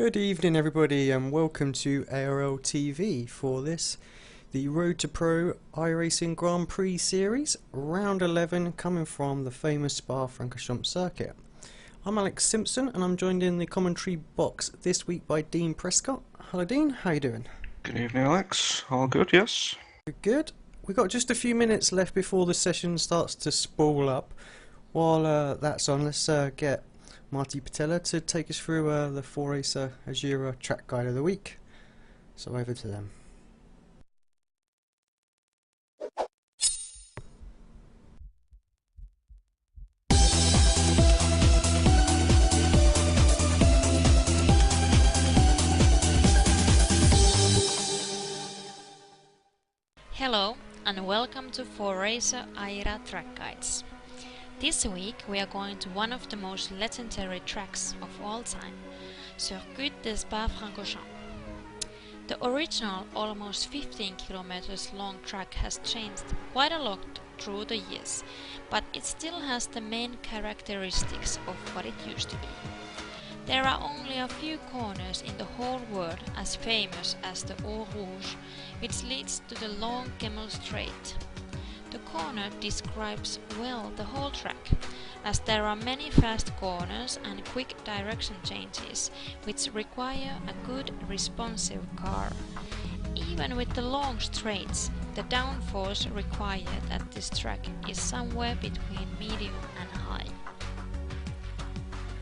Good evening everybody and welcome to ARL TV for this, the Road to Pro iRacing Grand Prix series, round 11 coming from the famous Spa-Francorchamps circuit. I'm Alex Simpson and I'm joined in the commentary box this week by Dean Prescott. Hello Dean, how you doing? Good evening Alex, all good, yes? Good. We've got just a few minutes left before the session starts to spool up. While that's on, let's get Marty Patella to take us through the 4Racer Azura track guide of the week. So over to them. Hello and welcome to 4Racer IRA track guides. This week we are going to one of the most legendary tracks of all time, Circuit des Spa-Francorchamps. The original almost 15 kilometers long track has changed quite a lot through the years, but it still has the main characteristics of what it used to be. There are only a few corners in the whole world as famous as the Eau Rouge, which leads to the long Camel Straight. The corner describes well the whole track, as there are many fast corners and quick direction changes, which require a good responsive car. Even with the long straights, the downforce required at this track is somewhere between medium and high.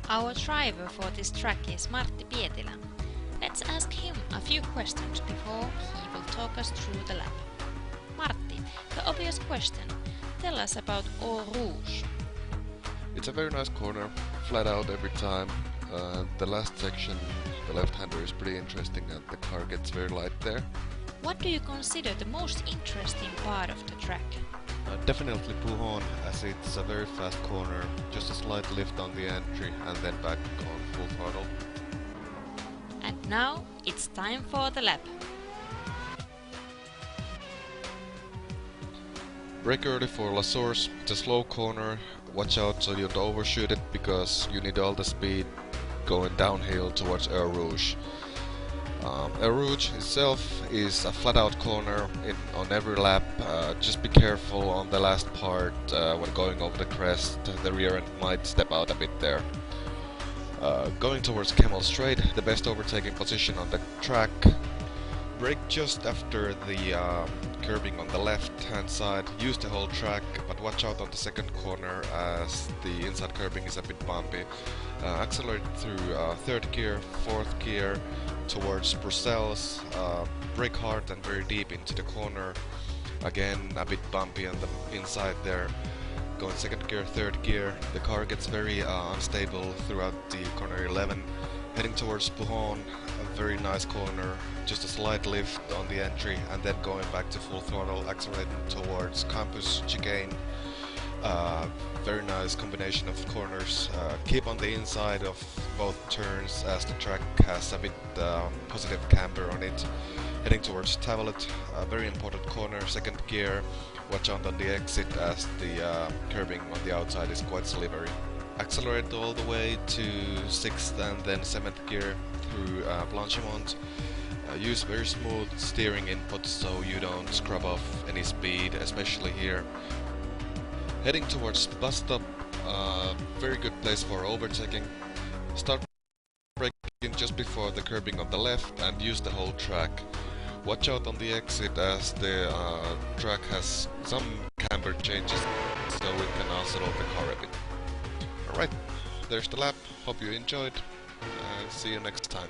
Our driver for this track is Martti Pietilä. Let's ask him a few questions before he will talk us through the lap. Martti, the obvious question, tell us about Eau Rouge. It's a very nice corner, flat out every time. The last section, the left-hander, is pretty interesting and the car gets very light there. What do you consider the most interesting part of the track? Definitely Pujon, as it's a very fast corner, just a slight lift on the entry and then back on full throttle. And now it's time for the lap. Brake early for La Source. It's a slow corner, watch out so you don't overshoot it because you need all the speed going downhill towards Eau Rouge. Eau Rouge itself is a flat out corner on every lap. Just be careful on the last part when going over the crest, the rear end might step out a bit there. Going towards Camel Straight, the best overtaking position on the track. Brake just after the curbing on the left hand side, use the whole track, but watch out on the second corner as the inside curbing is a bit bumpy. Accelerate through third gear, fourth gear towards Brussels, brake hard and very deep into the corner, again a bit bumpy on the inside there. Going second gear, third gear, the car gets very unstable throughout the corner 11. Heading towards Pujon, a very nice corner, just a slight lift on the entry and then going back to full throttle, accelerating towards Campus Chicane. Very nice combination of corners. Keep on the inside of both turns as the track has a bit positive camber on it. Heading towards Tavolet, a very important corner, second gear. Watch out on the exit as the curbing on the outside is quite slippery. Accelerate all the way to 6th and then 7th gear through Blanchimont. Use very smooth steering input so you don't scrub off any speed, especially here. Heading towards bus stop, very good place for overtaking. Start braking just before the curbing on the left and use the whole track. Watch out on the exit as the track has some camber changes, so it can also slow the car a bit. Alright, there's the lap, hope you enjoyed, and see you next time.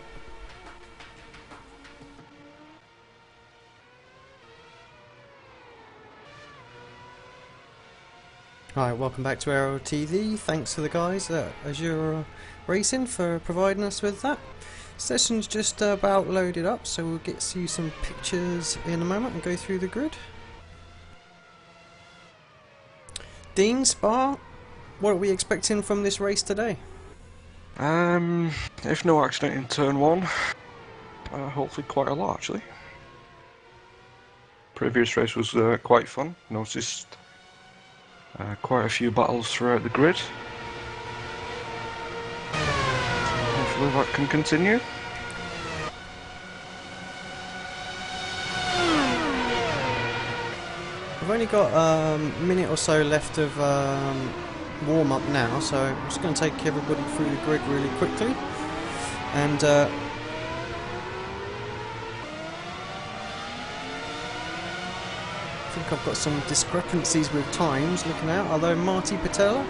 Hi, welcome back to ARL TV. Thanks to the guys at Azura Racing for providing us with that. Session's just about loaded up, so we'll get to see some pictures in a moment and go through the grid. Dean, Spa, what are we expecting from this race today? If no accident in turn 1, hopefully quite a lot actually. Previous race was quite fun, noticed quite a few battles throughout the grid. Hopefully that can continue. We've only got a minute or so left of warm up now, so I'm just going to take everybody through the grid really quickly. And I think I've got some discrepancies with times looking out, although Marty Patella,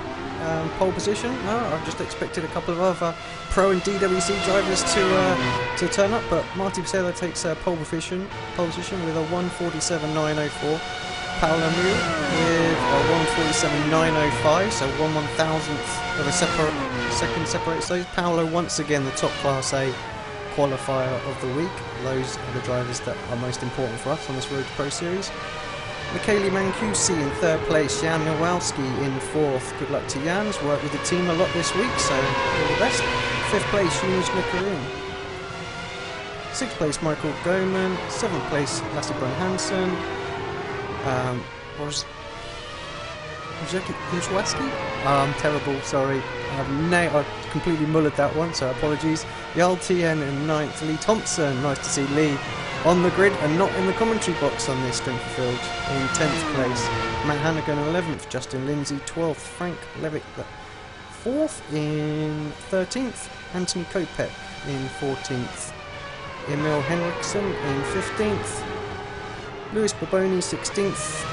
pole position. I just expected a couple of other Pro and DWC drivers to turn up, but Marty Patella takes pole position with a 1:47.904. Paolo Mule with a 1:47.905, so 1/1000th of a second separates those. Paolo once again the top Class A qualifier of the week. Those are the drivers that are most important for us on this Road to Pro series. Michele Mancusi in third place, Jan Nowalski in fourth. Good luck to Jan's, worked with the team a lot this week, so all the best. Fifth place, Jonas Nickerin. Sixth place, Michael Goman. Seventh place, Lasse Brun Hansen. I'm terrible, sorry. I completely mullered that one, so apologies. Jarl Tien in ninth, Lee Thompson. Nice to see Lee on the grid and not in the commentary box on this strength of field. In 10th place, Matt Hannigan 11th, Justin Lindsay 12th, Frank Levick 4th. In 13th, Anthony Kopek in 14th, Emil Henriksen in 15th, Lewis Baboni 16th,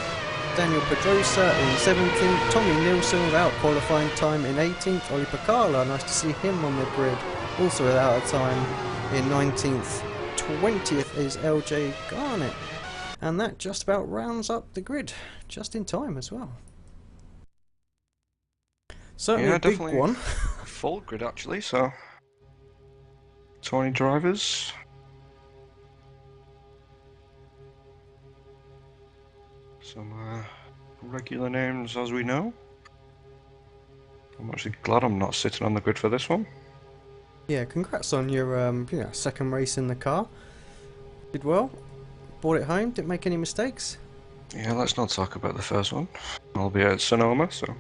Daniel Pedrosa in 17th, Tommy Nilsson without qualifying time in 18th, Oli Pacala, nice to see him on the grid, also without a time in 19th. 20th is LJ Garnett, and that just about rounds up the grid, just in time as well. Certainly Yeah, a big definitely one. full grid actually, so 20 drivers. Some regular names as we know. I'm actually glad I'm not sitting on the grid for this one. Yeah, congrats on your second race in the car. Did well, brought it home, didn't make any mistakes. Yeah, let's not talk about the first one. I'll be at Sonoma, so.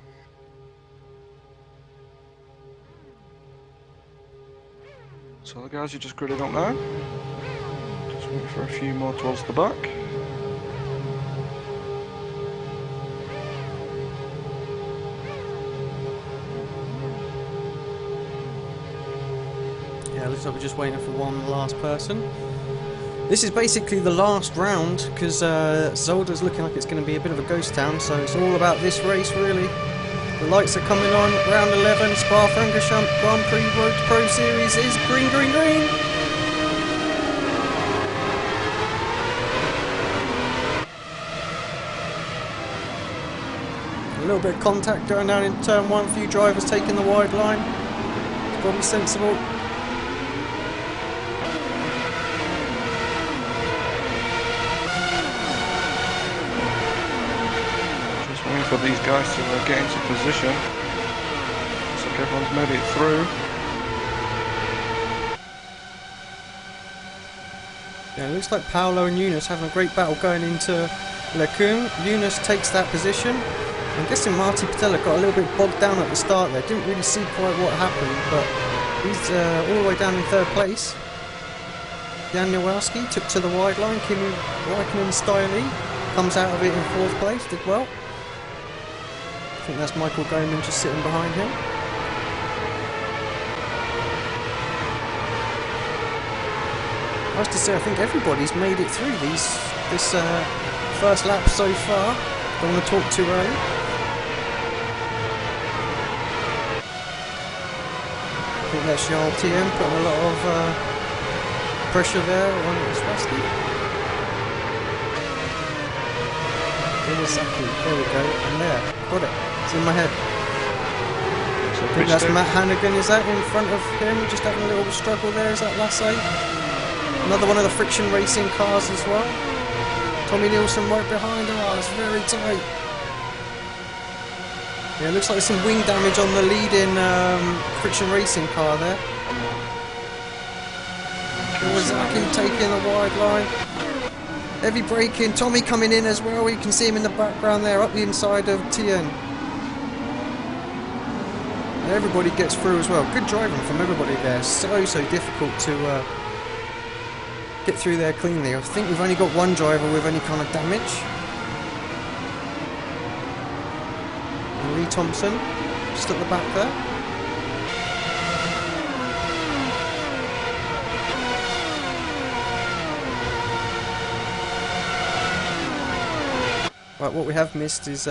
So the guys, you just gridded up now. Just wait for a few more towards the back. Yeah, looks like we're just waiting for one last person. This is basically the last round because Zolder's looking like it's going to be a bit of a ghost town, so it's all about this race really. The lights are coming on, round 11, Spa-Francorchamps Grand Prix Road to Pro Series is green, green, green! A little bit of contact going down in turn 1, a few drivers taking the wide line. It's probably sensible. For these guys to get into position. Looks like everyone's made it through. Yeah, it looks like Paolo and Eunice having a great battle going into Lecum. Eunice takes that position. I'm guessing Marty Patella got a little bit bogged down at the start there. Didn't really see quite what happened, but he's all the way down in third place. Jan Nowalski took to the wide line. Kimi Räikkönen styling comes out of it in fourth place. Did well. I think that's Michael Goman just sitting behind him. Nice to say, I think everybody's made it through this first lap so far. Don't want to talk too early. I think that's Jarl Tien putting a lot of pressure there on Swaski. There we go, and there, got it. It's in my head. So I think that's Matt Hannigan, is that in front of him? Just having a little struggle there, is that Lasse? Another one of the friction racing cars as well. Tommy Nilsson right behind, oh, it's very tight. Yeah, it looks like there's some wing damage on the leading friction racing car there. Kawasaki taking a wide line. Heavy braking, Tommy coming in as well, you can see him in the background there, up the inside of Tien. Everybody gets through as well, good driving from everybody there, so difficult to get through there cleanly. I think we've only got one driver with any kind of damage. Lee Thompson, just at the back there. Right, what we have missed is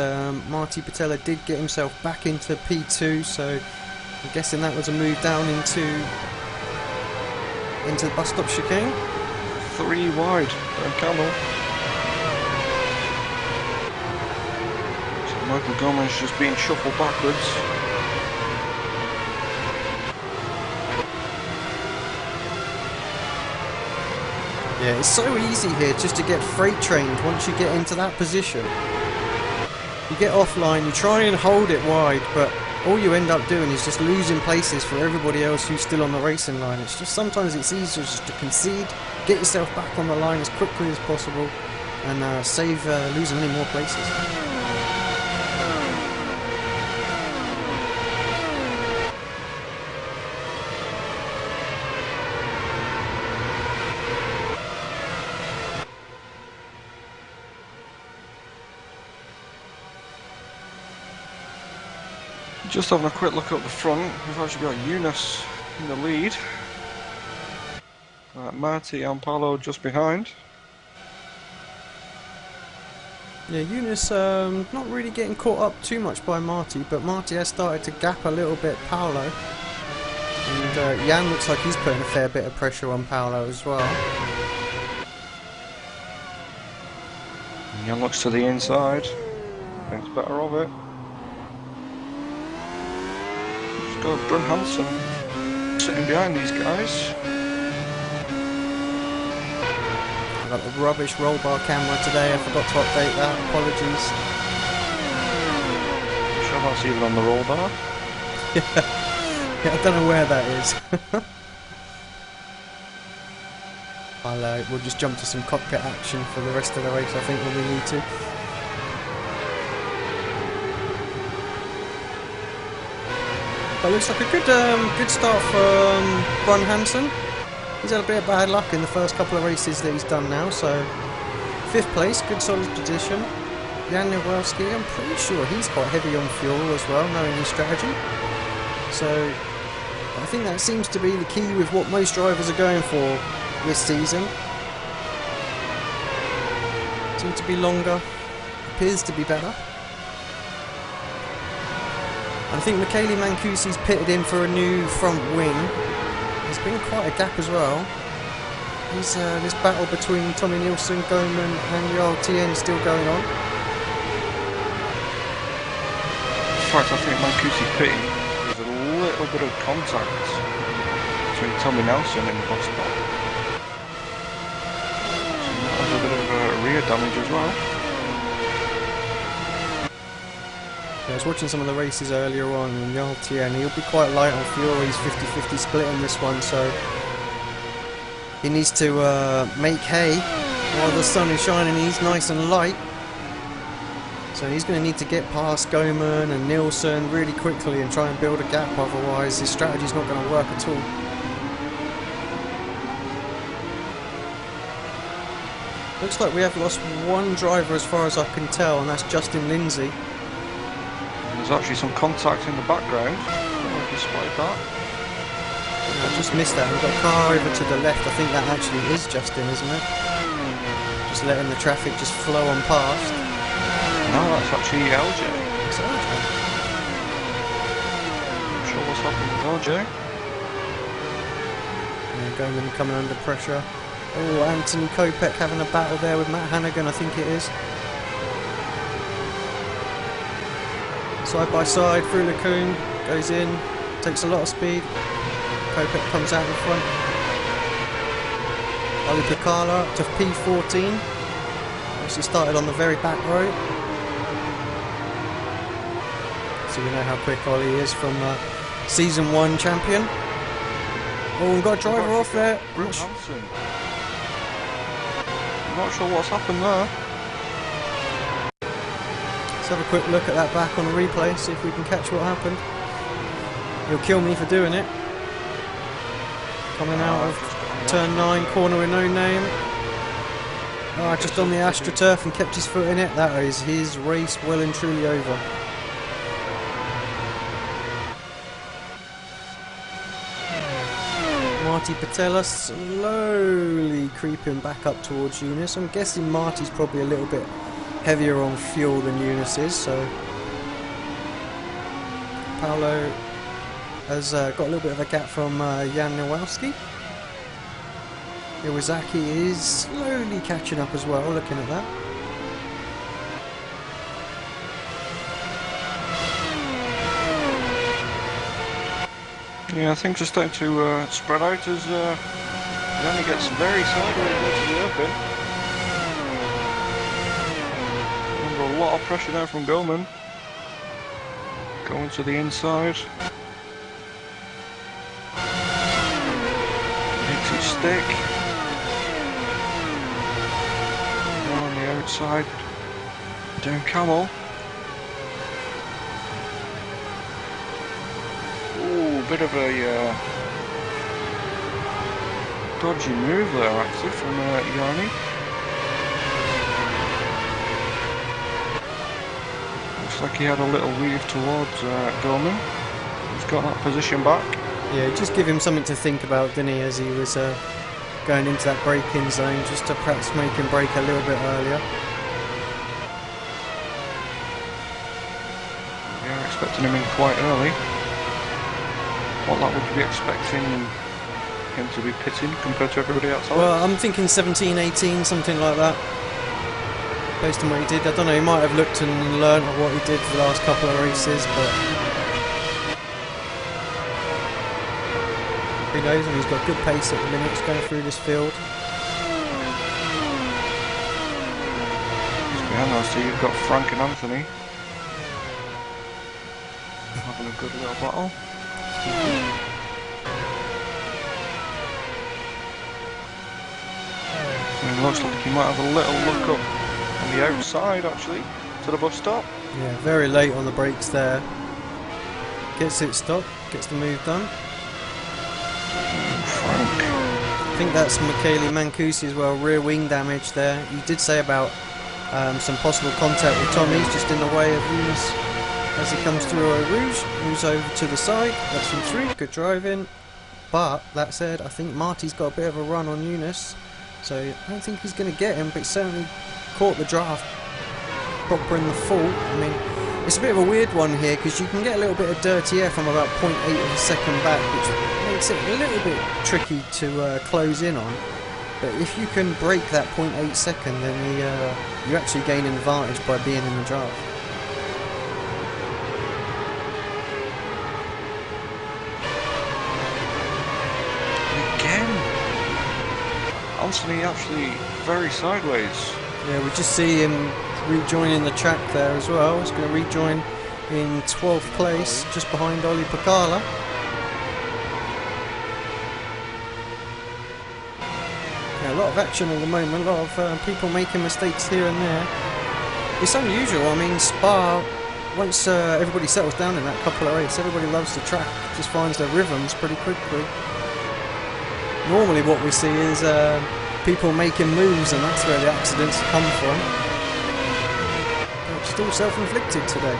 Marty Patella did get himself back into P2, so I'm guessing that was a move down into the bus stop chicane. 3 wide, Dan Camel. So Michael Gomez just being shuffled backwards. Yeah, it's so easy here just to get freight trained once you get into that position. You get offline, you try and hold it wide, but all you end up doing is just losing places for everybody else who's still on the racing line. It's just sometimes it's easier just to concede, get yourself back on the line as quickly as possible, and save losing any more places. Just having a quick look up the front, we've actually got Eunice in the lead. Marty and Paolo just behind. Yeah, Eunice not really getting caught up too much by Marty, but Marty has started to gap a little bit Paolo. And Jan looks like he's putting a fair bit of pressure on Paolo as well. Jan looks to the inside, thinks better of it. Got Brun Hansen sitting behind these guys. I've got the rubbish roll bar camera today, I forgot to update that, apologies. I'm sure that's even on the roll bar. Yeah, I don't know where that is. We'll just jump to some cockpit action for the rest of the race, I think, when we need to. But it looks like a good start from Brun Hansen. He's had a bit of bad luck in the first couple of races that he's done now, so 5th place, good solid position. Jan Nowelski, I'm pretty sure he's quite heavy on fuel as well, knowing his strategy. So I think that seems to be the key with what most drivers are going for this season. Seems to be longer, appears to be better. I think Michele Mancusi's pitted in for a new front wing. There's been quite a gap as well. This battle between Tommy Nielsen, Goman and Jarl Tien still going on. In fact, I think Mancusi pitting, there's a little bit of contact between Tommy Nelson and the bus stop. So that has a bit of rear damage as well. I was watching some of the races earlier on, and Jarl Tien, he'll be quite light on fuel. He's 50-50 split in this one, so he needs to make hay while the sun is shining. He's nice and light, so he's going to need to get past Goman and Nielsen really quickly and try and build a gap, otherwise his strategy's not going to work at all. Looks like we have lost one driver as far as I can tell, and that's Justin Lindsay. There's actually some contact in the background. I don't know if you spotted that. I just missed that. We've got a car over to the left. I think that actually is Justin, isn't it? Just letting the traffic just flow on past. No, that's actually LJ. It's LJ. Not sure what's happening with LJ. Yeah, Goman coming under pressure. Oh, Anthony Kopech having a battle there with Matt Hannigan, I think it is. Side by side, through Lacoon, goes in, takes a lot of speed. Kopech comes out in front. Ollie Picala up to P14. Actually started on the very back row. So we know how quick Ollie is from Season 1 champion. Oh, we've got a driver off there. Brun Hansen. I'm not sure what's happened there. Let's have a quick look at that back on the replay, see if we can catch what happened. He'll kill me for doing it. Coming out of turn 9, corner with no name. Oh, just on the AstroTurf and kept his foot in it. That is his race well and truly over. Marty Patella slowly creeping back up towards Eunice. I'm guessing Marty's probably a little bit heavier on fuel than Eunice is, so Paolo has got a little bit of a gap from Jan Nowalski. Iwasaki is slowly catching up as well, looking at that. Yeah, things are starting to spread out as Yanni gets very sideways into the open. Under a lot of pressure now from Goldman. Going to the inside. Makes it stick. On the outside. Down Camel. Bit of a dodgy move there actually from Yanni. Looks like he had a little weave towards Goldman. He's got that position back. Yeah, just give him something to think about, didn't he, as he was going into that braking zone, just to perhaps make him brake a little bit earlier. Yeah, expecting him in quite early. What that would you be expecting him to be pitting compared to everybody outside? Well, I'm thinking 17, 18, something like that. Based on what he did. I don't know, he might have looked and learnt of what he did for the last couple of races, but who knows, and he's got good pace at the minute, just going through this field. Just behind us, so you've got Frank and Anthony having a good little battle. It looks like he might have a little look up on the outside actually to the bus stop. Yeah, very late on the brakes there. Gets it stopped, gets the move done. Frank. I think that's Michele Mancusi as well, rear wing damage there. You did say about some possible contact with Tommy, he's just in the way of Eunice. As he comes through Eau Rouge, moves over to the side, that's from 3, good driving. But, that said, I think Marty's got a bit of a run on Eunice, so I don't think he's going to get him, but he certainly caught the draft proper in the full. I mean, it's a bit of a weird one here, because you can get a little bit of dirty air from about 0.8 of a second back, which makes it a little bit tricky to close in on. But if you can break that 0.8 second, then you actually gain an advantage by being in the draft. Anthony actually very sideways. Yeah, we just see him rejoining the track there as well. He's going to rejoin in 12th place, just behind Olli Pacala. Yeah, a lot of action at the moment, a lot of people making mistakes here and there. It's unusual, I mean, Spa, once everybody settles down in that couple of races, everybody loves the track, just finds their rhythms pretty quickly. Normally what we see is people making moves, and that's where the accidents come from. It's all self-inflicted today.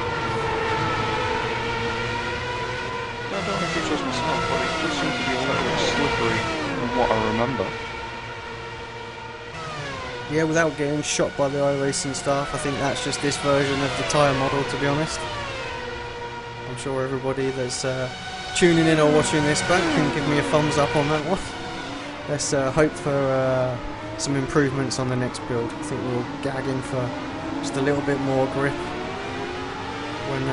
I don't think it was myself, but it does seem to be a little bit slippery from what I remember. Yeah, without getting shot by the iRacing staff, I think that's just this version of the tyre model, to be honest. I'm sure everybody that's tuning in or watching this back can give me a thumbs up on that one. Let's hope for some improvements on the next build. I think we'll gag in for just a little bit more grip when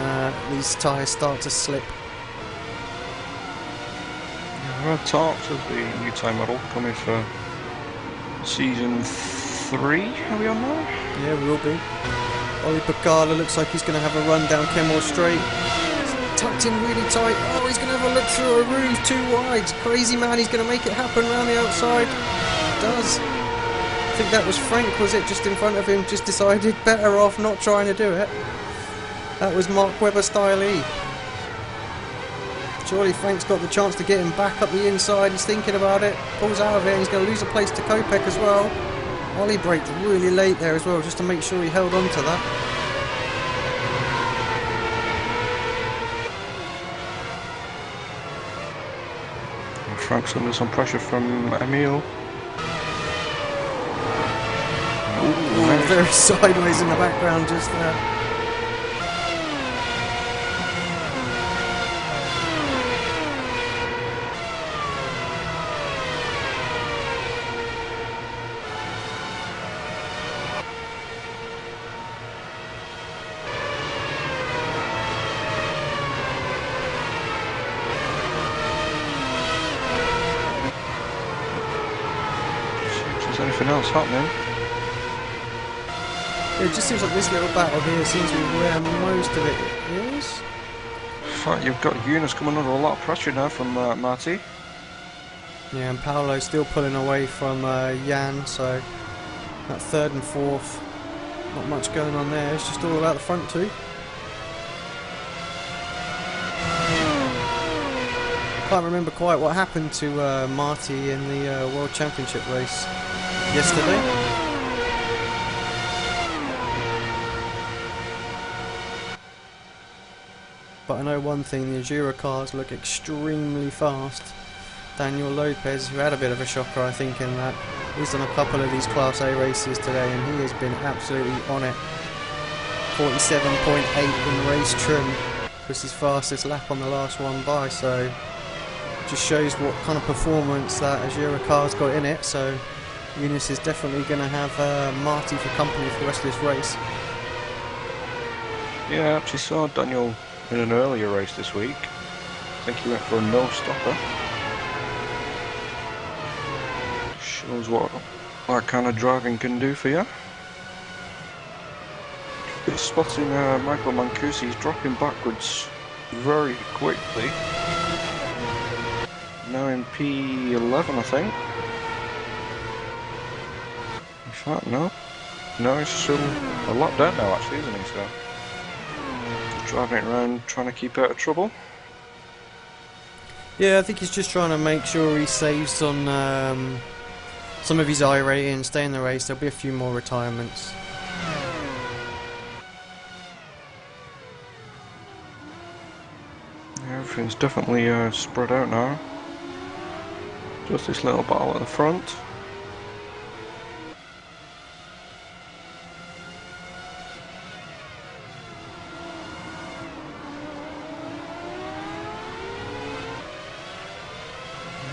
these tyres start to slip. There are talks of the new tyre model coming for season 3. Are we on now? Yeah, we will be. Olli Pacala looks like he's going to have a run down Kenmore Straight. Tucked in really tight. Oh, he's going to have a look through a Rouge, 2 wide. Crazy man, he's going to make it happen around the outside. Does. I think that was Frank, was it? Just in front of him, just decided better off not trying to do it. That was Mark Webber style E. Surely Frank's got the chance to get him back up the inside. He's thinking about it. Pulls out of it. He's going to lose a place to Kopek as well. Ollie braked really late there as well, just to make sure he held on to that. Frank's under some pressure from Emil. Ooh, very sideways in the background just there. Anything else happening? It just seems like this little battle here seems to be where most of it is. In fact, you've got Eunice coming under a lot of pressure now from Marty. Yeah, and Paolo's still pulling away from Jan, so that third and fourth, not much going on there. It's just all about the front two. Can't remember quite what happened to Marty in the World Championship race yesterday. But I know one thing, the Azura cars look extremely fast. Daniel Lopez, who had a bit of a shocker I think in that, he's done a couple of these Class A races today and he has been absolutely on it. 47.8 in race trim was his fastest lap on the last one by, so just shows what kind of performance that Azura car's got in it. So Eunice is definitely going to have Marty for company for the rest of this race. Yeah, I actually saw Daniel in an earlier race this week. I think he went for a no-stopper. Shows what that kind of driving can do for you. Just spotting Michael Mancusi, he's dropping backwards very quickly. Now in P11, I think. In fact, no. No, he's still a lot down now, actually, isn't he? So, just driving it around, trying to keep out of trouble. Yeah, I think he's just trying to make sure he saves on some of his I rating, stay in the race. There'll be a few more retirements. Yeah, everything's definitely spread out now. Just this little battle at the front.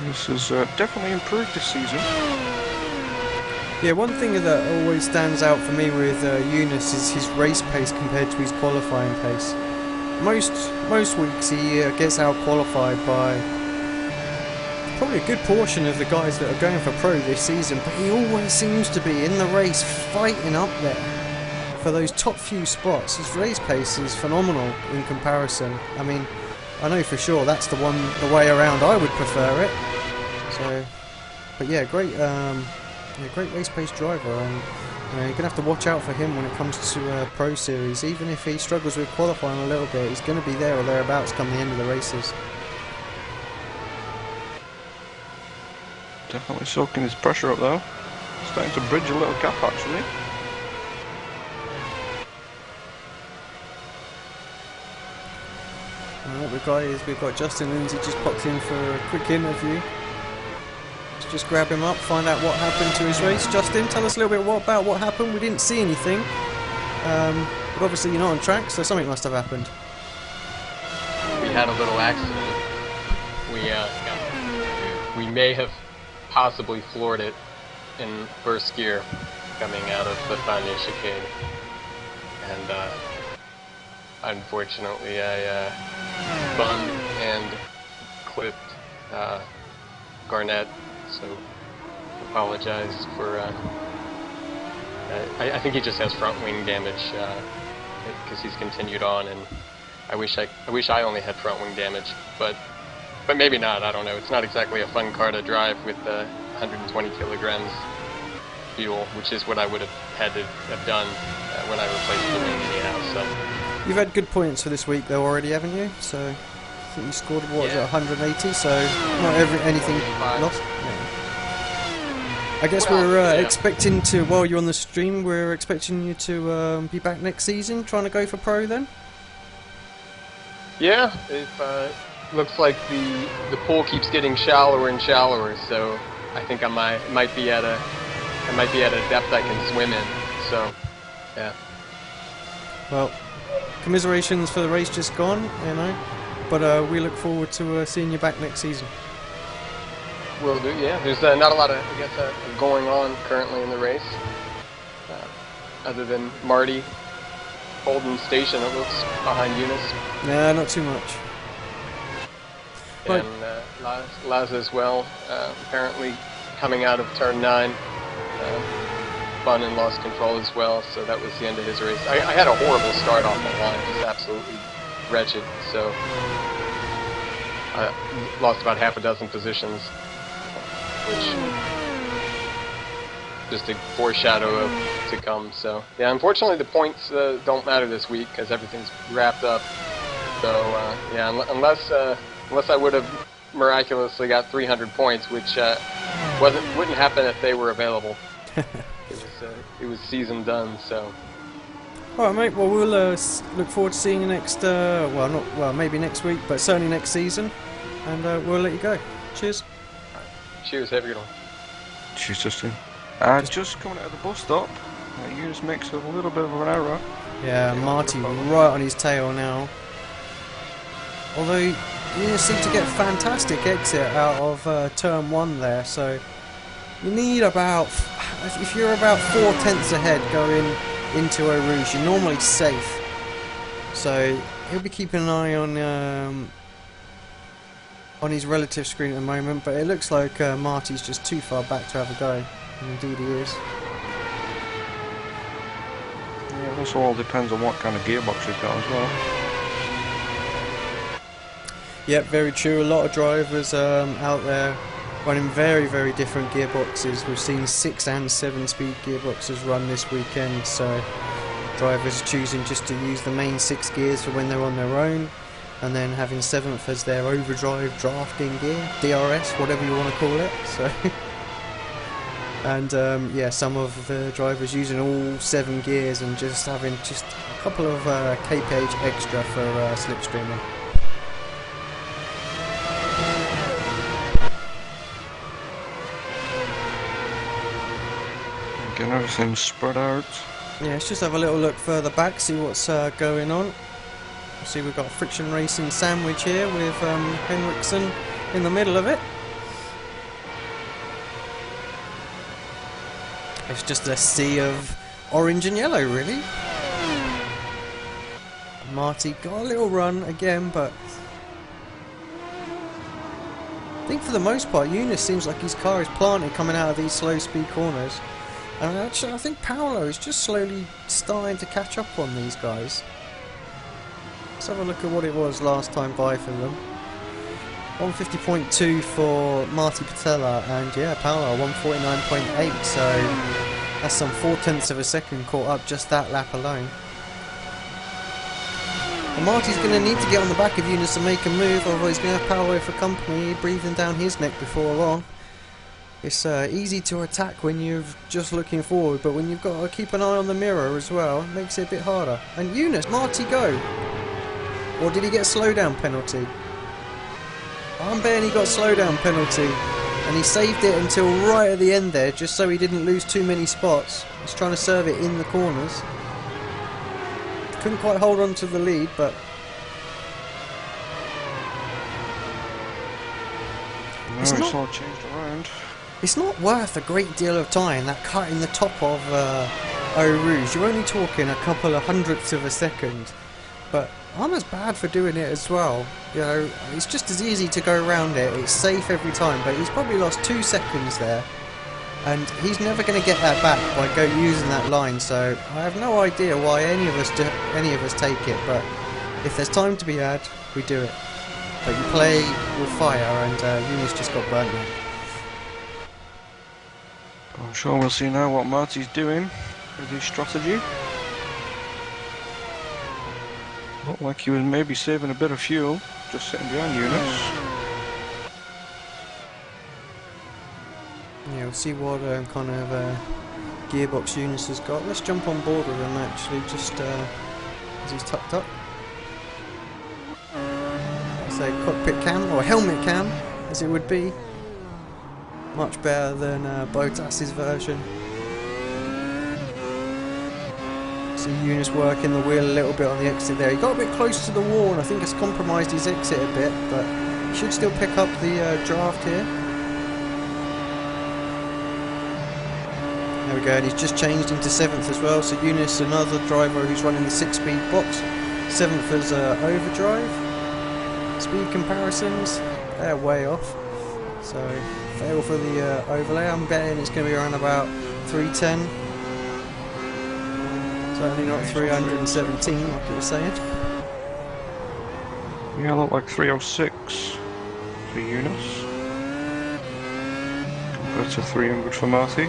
This has definitely improved this season. Yeah, one thing that always stands out for me with Eunice is his race pace compared to his qualifying pace. Most weeks he gets out qualified by probably a good portion of the guys that are going for pro this season, but he always seems to be in the race fighting up there for those top few spots. His race pace is phenomenal in comparison. I mean, I know for sure that's the way around I would prefer it. So, but yeah, great race pace driver, and you're gonna have to watch out for him when it comes to Pro Series. Even if he struggles with qualifying a little bit, he's going to be there or thereabouts come the end of the races. Definitely soaking his pressure up though. Starting to bridge a little gap actually. Well, we've got Justin Lindsay just popped in for a quick interview. Let's just grab him up, find out what happened to his race. Justin, tell us a little bit about what happened. We didn't see anything, but obviously you're not on track, so something must have happened. We had a little accident. We may have possibly floored it in first gear coming out of the Fania chicane, and unfortunately I spun and clipped Garnett, so apologize for I think he just has front wing damage because he's continued on, and I wish I only had front wing damage, but maybe not, I don't know. It's not exactly a fun car to drive with 120 kilograms fuel, which is what I would have had to have done when I replaced the wing anyhow, so. You've had good points for this week though already, haven't you? So I think you scored, what was it, 180, so not anything lost. Yeah. I guess we're expecting to, while you're on the stream, we're expecting you to be back next season, trying to go for pro then? Yeah, looks like the pool keeps getting shallower and shallower, so I think I might be at a depth I can swim in. So, yeah. Well, commiserations for the race just gone, you know, but we look forward to seeing you back next season. Will do. Yeah. There's not a lot of going on currently in the race, other than Marty holding station. It looks behind Eunice. Nah, not too much. And Laz as well, apparently coming out of turn 9, spun and lost control as well, so that was the end of his race. I had a horrible start off the line, just absolutely wretched, so I lost about half a dozen positions, which just a foreshadow of to come. So yeah, unfortunately the points don't matter this week because everything's wrapped up. So yeah, unless I would have miraculously got 300 points, which wouldn't happen if they were available. It was season done. So. All right, mate. Well, we'll look forward to seeing you next. Maybe next week, but certainly next season. And we'll let you go. Cheers. Cheers. Have a good one. Cheers, Justin. Just coming out of the bus stop. Eunice makes a little bit of an error. Yeah, Marty right on his tail now. Although Eunice seemed to get a fantastic exit out of turn 1 there, so you need about, if you're about 4/10 ahead going into Eau Rouge, you're normally safe. So he'll be keeping an eye on his relative screen at the moment, but it looks like Marty's just too far back to have a go. And indeed he is. Yeah, it also all depends on what kind of gearbox he's got as well. Yep, very true. A lot of drivers out there running very, very different gearboxes. We've seen 6 and 7 speed gearboxes run this weekend, so drivers choosing just to use the main 6 gears for when they're on their own, and then having 7th as their overdrive drafting gear, DRS, whatever you want to call it. So, and yeah, some of the drivers using all 7 gears and just having just a couple of kph extra for slipstreaming. Getting everything spread out. Yeah, let's just have a little look further back, see what's going on. See, we've got Friction Racing sandwich here with Henriksen in the middle of it. It's just a sea of orange and yellow, really. Marty got a little run again, but I think for the most part, Eunice seems like his car is planted coming out of these slow speed corners. And actually, I think Paolo is just slowly starting to catch up on these guys. Let's have a look at what it was last time by for them. 150.2 for Marty Patella, and yeah, Paolo 149.8, so that's some 4/10 of a second caught up just that lap alone. And Marty's going to need to get on the back of Eunice and make a move, otherwise he's going to have Paolo for company, breathing down his neck before long. It's easy to attack when you're just looking forward, but when you've got to keep an eye on the mirror as well, it makes it a bit harder. And Eunice, Marty go! Or did he get a slowdown penalty? I'm betting he got a slowdown penalty, and he saved it until right at the end there, just so he didn't lose too many spots. He's trying to serve it in the corners. Couldn't quite hold on to the lead, but It's all changed around. It's not worth a great deal of time, that cut in the top of Eau Rouge. You're only talking a couple of hundredths of a second, but I'm as bad for doing it as well. You know, it's just as easy to go around it. It's safe every time, but he's probably lost 2 seconds there, and he's never going to get that back by using that line. So I have no idea why any of us take it. But if there's time to be had, we do it. But you play with fire, and Eunice just got burnt now. I'm sure we'll see now what Marty's doing with his strategy. Looked like he was maybe saving a bit of fuel, just sitting behind Eunice. Yeah, we'll see what kind of gearbox Eunice has got. Let's jump on board with him actually, just as he's tucked up. say cockpit cam, or helmet cam, as it would be. Much better than Bottas's version. See Eunice working the wheel a little bit on the exit there. He got a bit close to the wall and I think it's compromised his exit a bit, but he should still pick up the draft here. There we go, and he's just changed into 7th as well. So Eunice, another driver who's running the 6-speed box. 7th as overdrive. Speed comparisons, they're way off. So fail for the overlay. I'm betting it's going to be around about 310. Certainly not 317 like you were saying. Yeah, I look like 306 for Eunice. Compared to 300 for Marty.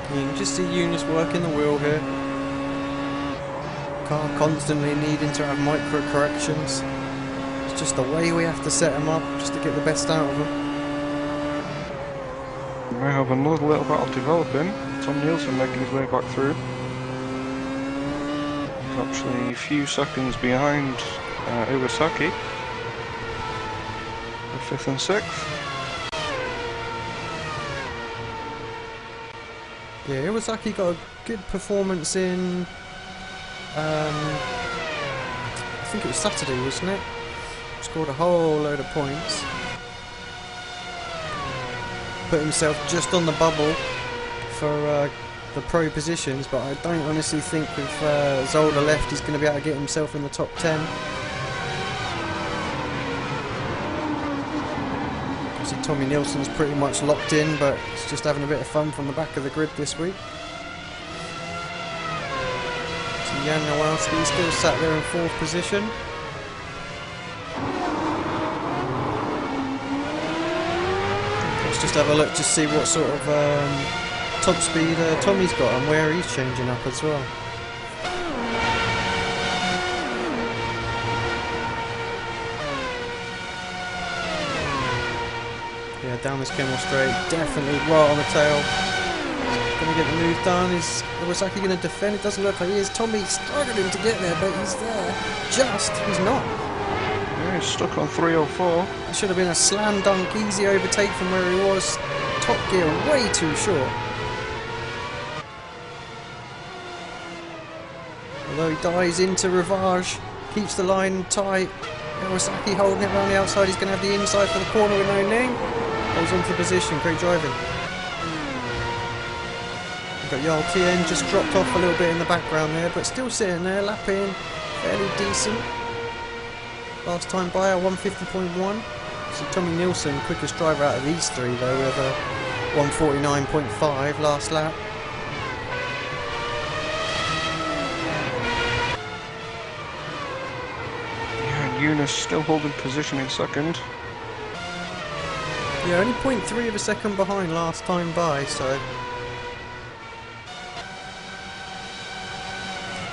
You can just see Eunice working the wheel here. Car constantly needing to have micro corrections. It's just the way we have to set them up just to get the best out of them. We may have another little battle developing. Tom Nielsen making his way back through. He's actually a few seconds behind Iwasaki. 5th and 6th. Yeah, Iwasaki got a good performance in, I think it was Saturday, wasn't it? Scored a whole load of points. Put himself just on the bubble for the pro positions, but I don't honestly think with Zolder left he's going to be able to get himself in the top 10. See Tommy Nielsen's pretty much locked in, but he's just having a bit of fun from the back of the grid this week. So Jan Nowalski still sat there in 4th position. Let's just have a look to see what sort of top speed Tommy's got and where he's changing up as well. Yeah, down this Kemmel straight, definitely right on the tail. Gonna get the move done. Is Iwasaki going to defend? It doesn't look like he is. Tommy struggling to get there, but he's there. He's not. Yeah, he's stuck on 304. It should have been a slam dunk, easy overtake from where he was. Top gear way too short. Although he dives into Rivage, keeps the line tight. Iwasaki holding it around the outside. He's going to have the inside for the corner with no name. Holds on to the position. Great driving. We've got Jarl Tien just dropped off a little bit in the background there, but still sitting there, lapping fairly decent. Last time by a 150.1. So Tommy Nielsen, quickest driver out of these three though, with a 149.5 last lap. Eunice still holding position in 2nd. Yeah, only 0.3 of a second behind last time by, so...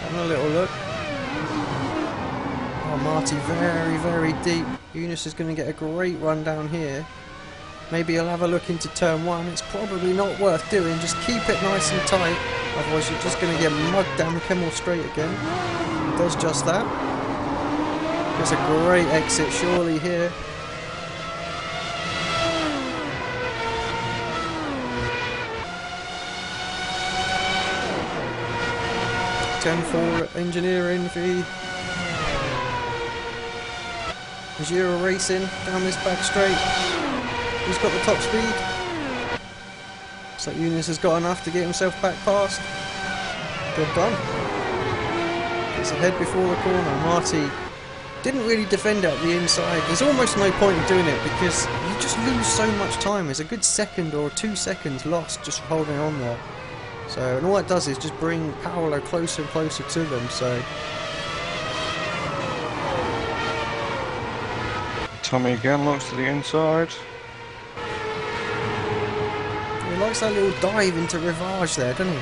Having a little look. Oh, Marty very, very deep. Eunice is going to get a great run down here. Maybe he'll have a look into turn 1. It's probably not worth doing. Just keep it nice and tight. Otherwise you're just going to get mugged down the Kemmel straight again. He does just that. There's a great exit surely here. 10-4 engineering v iRacing down this back straight. Who's got the top speed? So Eunice has got enough to get himself back past. Good done. It's ahead before the corner. Marty didn't really defend it at the inside. There's almost no point in doing it because you just lose so much time. There's a good second or 2 seconds lost just holding on there. So, and all it does is just bring Paolo closer and closer to them. So Tommy again looks to the inside. He likes that little dive into Rivage there, doesn't he?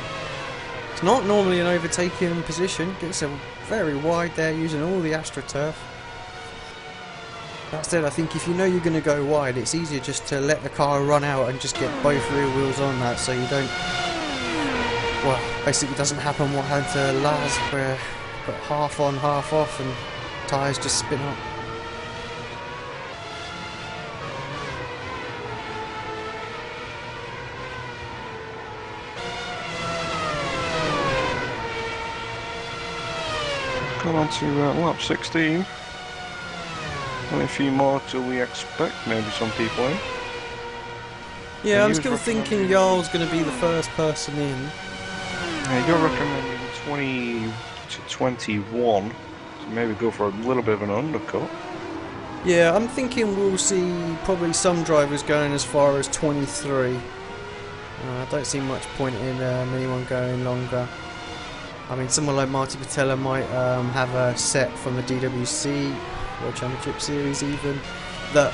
It's not normally an overtaking position. Gets a very wide there using all the AstroTurf. That said, I think if you know you're going to go wide, it's easier just to let the car run out and just get both rear wheels on that, so you don't... Well, basically it doesn't happen what happened to Laz, where got half on, half off, and tyres just spin up. Come on to lap 16. Only a few more till we expect maybe some people in. Yeah, And I'm you still was thinking Jarl's going to be the first person in. You're recommending 20 to 21, so maybe go for a little bit of an undercut. Yeah, I'm thinking we'll see probably some drivers going as far as 23. I don't see much point in anyone going longer. I mean, someone like Marty Patella might have a set from the DWC World Championship Series even that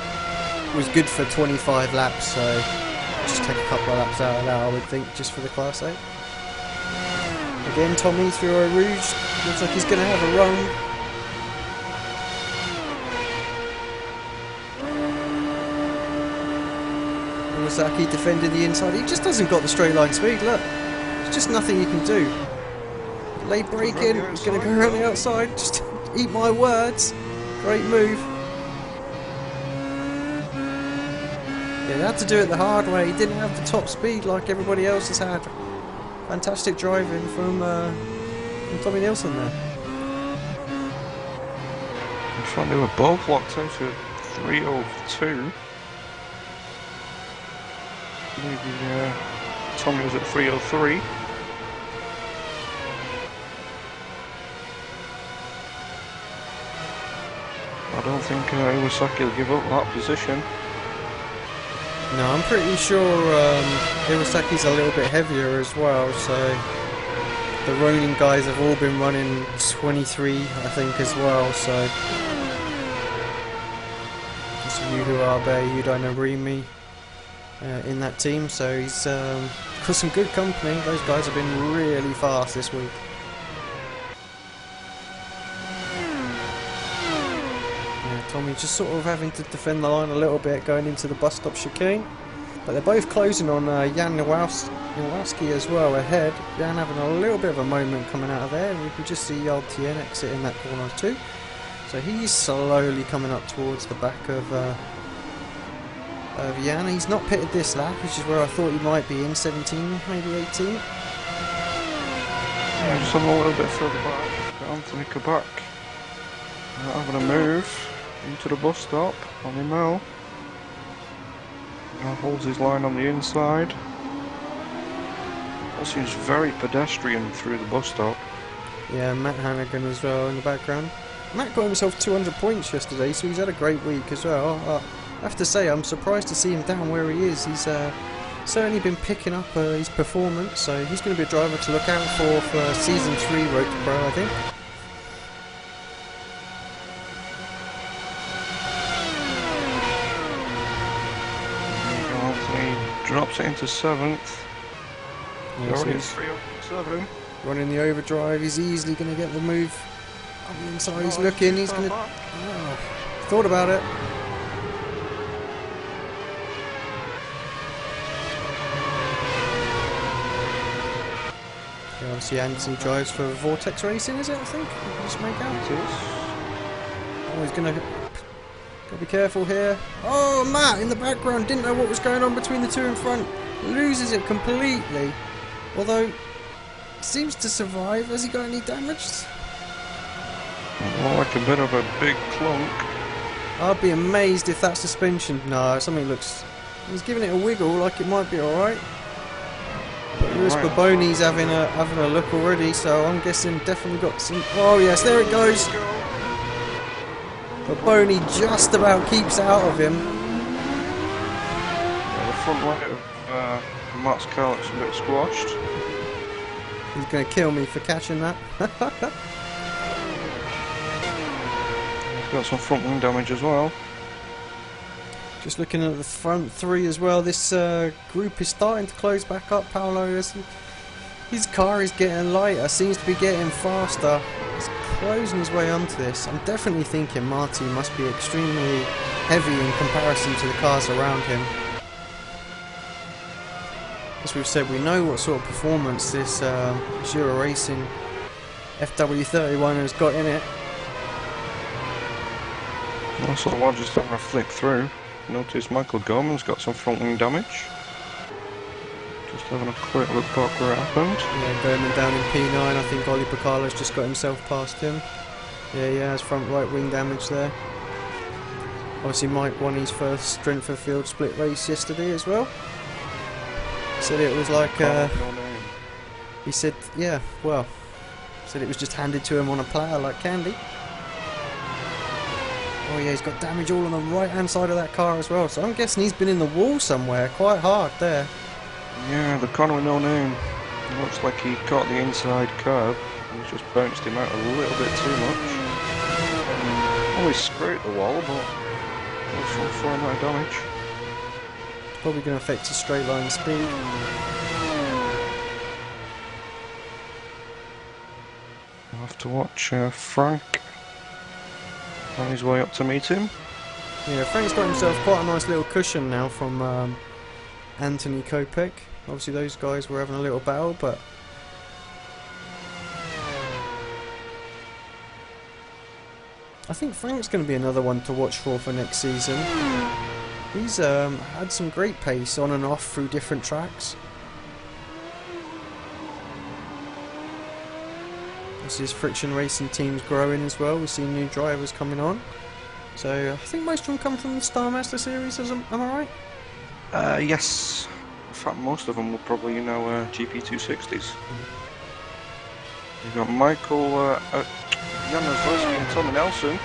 was good for 25 laps, so just take a couple of laps out of that, I would think, just for the Class 8. Again, Tommy through Eau Rouge, looks like he's going to have a run. Iwasaki defending the inside, he just hasn't got the straight line speed, look, there's just nothing you can do. Late break in, he's going to go around the outside, just eat my words, great move. Yeah, he had to do it the hard way, he didn't have the top speed like everybody else has had. Fantastic driving from Tommy Nielsen there. In front they were both locked into 302. Maybe Tommy was at 303. I don't think Iwasaki will give up that position. No, I'm pretty sure Iwasaki's a little bit heavier as well, so the Ronin guys have all been running 23, I think, as well, so there's Yuhu Abe, Yudai Narimi in that team, so he's got some good company. Those guys have been really fast this week. Tommy just sort of having to defend the line a little bit going into the bus stop chicane, but they're both closing on Jan Nowalski as well ahead. Jan having a little bit of a moment coming out of there, and you can just see Jarl Tien exiting that corner too, so he's slowly coming up towards the back of Jan. He's not pitted this lap, which is where I thought he might be in 17, maybe 18. Yeah, just a little bit further back. Anthony Kabak having a move into the bus stop on the now. Now holds his line on the inside. All seems very pedestrian through the bus stop. Yeah, Matt Hannigan as well in the background. Matt got himself 200 points yesterday, so he's had a great week as well. I have to say, I'm surprised to see him down where he is. He's certainly been picking up his performance, so he's going to be a driver to look out for Season 3 Road to Pro, I think. Drops it into 7th. Already 307. Running the overdrive, he's easily going to get the move on the inside. He's looking, he's going to... Oh, thought about it. Yeah, obviously Anthony drives for Vortex Racing, is it, I think? Just make out. It is. Oh, he's going to... Gotta be careful here. Oh, Matt in the background didn't know what was going on between the two in front. Loses it completely. Although, seems to survive. Has he got any damage? More like a bit of a big clunk. I'd be amazed if that suspension... No, something looks... He's giving it a wiggle like it might be alright. But Lewis Baboni's having a look already, so I'm guessing definitely got some... Oh yes, there it goes. But Boney just about keeps out of him. Yeah, the front light of Matt's car looks a bit squashed. He's going to kill me for catching that. He's got some front wing damage as well. Just looking at the front three as well, this group is starting to close back up. Paolo, his car is getting lighter, seems to be getting faster. He's closing his way onto this. I'm definitely thinking Marty must be extremely heavy in comparison to the cars around him. As we've said, we know what sort of performance this Jura Racing FW31 has got in it. Also, while just having a flick through, notice Michael Gorman's got some front wing damage. Just having a quick look back where it happened. Yeah, Gorman down in P9. I think Ollie Bacala's just got himself past him. Yeah, he has front right wing damage there. Obviously Mike won his first strength of field split race yesterday as well. Said it was like he said, yeah, well, said it was just handed to him on a platter like candy. Oh yeah, he's got damage all on the right hand side of that car as well, so I'm guessing he's been in the wall somewhere quite hard there. Yeah, the corner with no name. Looks like he caught the inside curb and just bounced him out a little bit too much. Always scraped the wall, but not for amount of damage. Probably going to affect his straight line speed. I'll have to watch Frank on his way up to meet him. Yeah, Frank's got himself quite a nice little cushion now from Anthony Kopek. Obviously those guys were having a little battle, but I think Frank's going to be another one to watch for next season. He's had some great pace on and off through different tracks. His friction racing team's growing as well. We've seen new drivers coming on. So I think most of them come from the Star Master series, am I right? Yes. In fact, most of them were probably, GP260s. You've got Michael, Jan Zlowski and Tommy Nelson.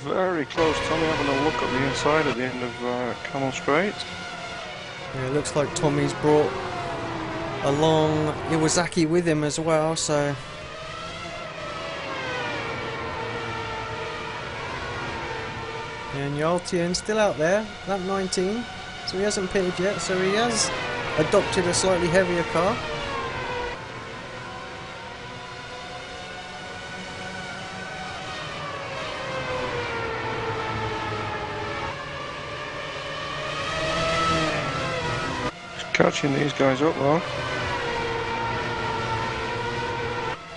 Very close. Tommy having a look at the inside at the end of Camel Straight. Yeah, it looks like Tommy's brought along Iwasaki with him as well, so and Yaltian still out there, lap 19, so he hasn't pitted yet, so he has adopted a slightly heavier car. Catching these guys up though.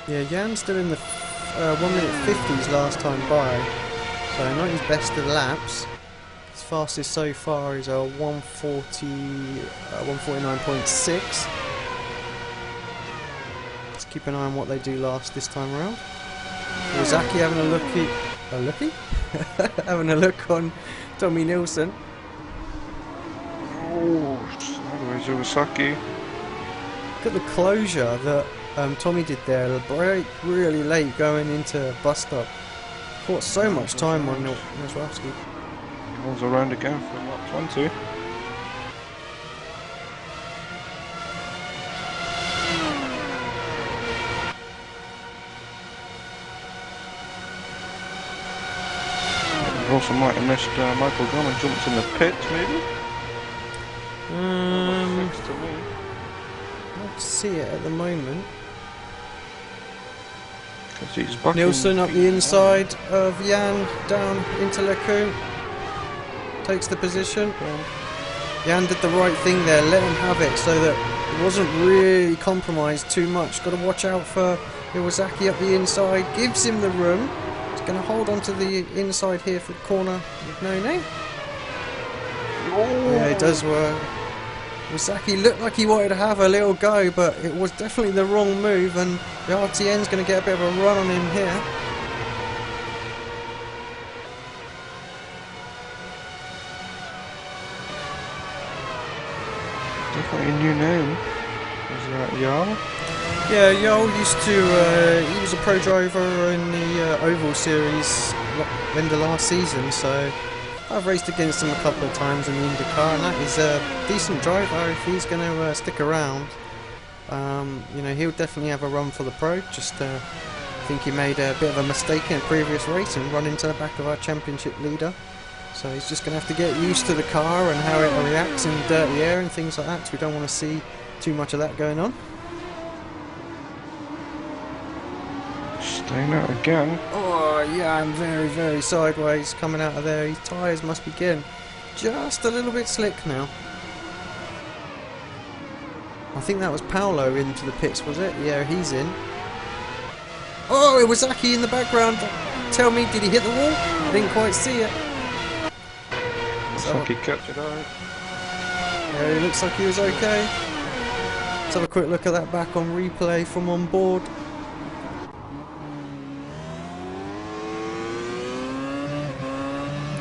Yeah, Jan's still in the 1 minute 50s last time by, so not his best of laps. His fastest so far is a 149.6. Let's keep an eye on what they do this time around. Iwasaki having a looky, having a look on Tommy Nilsson. Oh, sideways Iwasaki. Look at the closure that Tommy did there. The brake really late going into bus stop. Caught so much time on Nilsson. He holds around again for lap 20. Also might have missed Michael Gunn and jumped in the pits maybe? Next to me. I don't see it at the moment. He's back Nilsson up the inside of Jan down into Leclerc. Takes the position. Jan did the right thing there, let him have it so that it wasn't really compromised too much. Got to watch out for Iwasaki up the inside, gives him the room. He's going to hold on to the inside here for the corner. No. Yeah, it does work. Iwasaki looked like he wanted to have a little go, but it was definitely the wrong move, and the RTN's going to get a bit of a run on him here. Definitely a new name. Is that Jarl? Yeah, Jarl used to, he was a pro driver in the Oval Series end of last season, so I've raced against him a couple of times in the IndyCar, and that is a decent driver if he's going to stick around. He'll definitely have a run for the Pro. Just think he made a bit of a mistake in a previous race and run into the back of our championship leader. So he's just going to have to get used to the car and how it reacts in dirty air and things like that, so we don't want to see too much of that going on. Staying out again. Oh yeah, I'm very, very sideways coming out of there. His tyres must be getting just a little bit slick now. I think that was Paolo into the pits, was it? Yeah, he's in. Oh, Iwasaki in the background. Tell me, did he hit the wall? I didn't quite see it. Looks like he kept it out. Yeah, he looks like he was okay. Let's have a quick look at that back on replay from on board.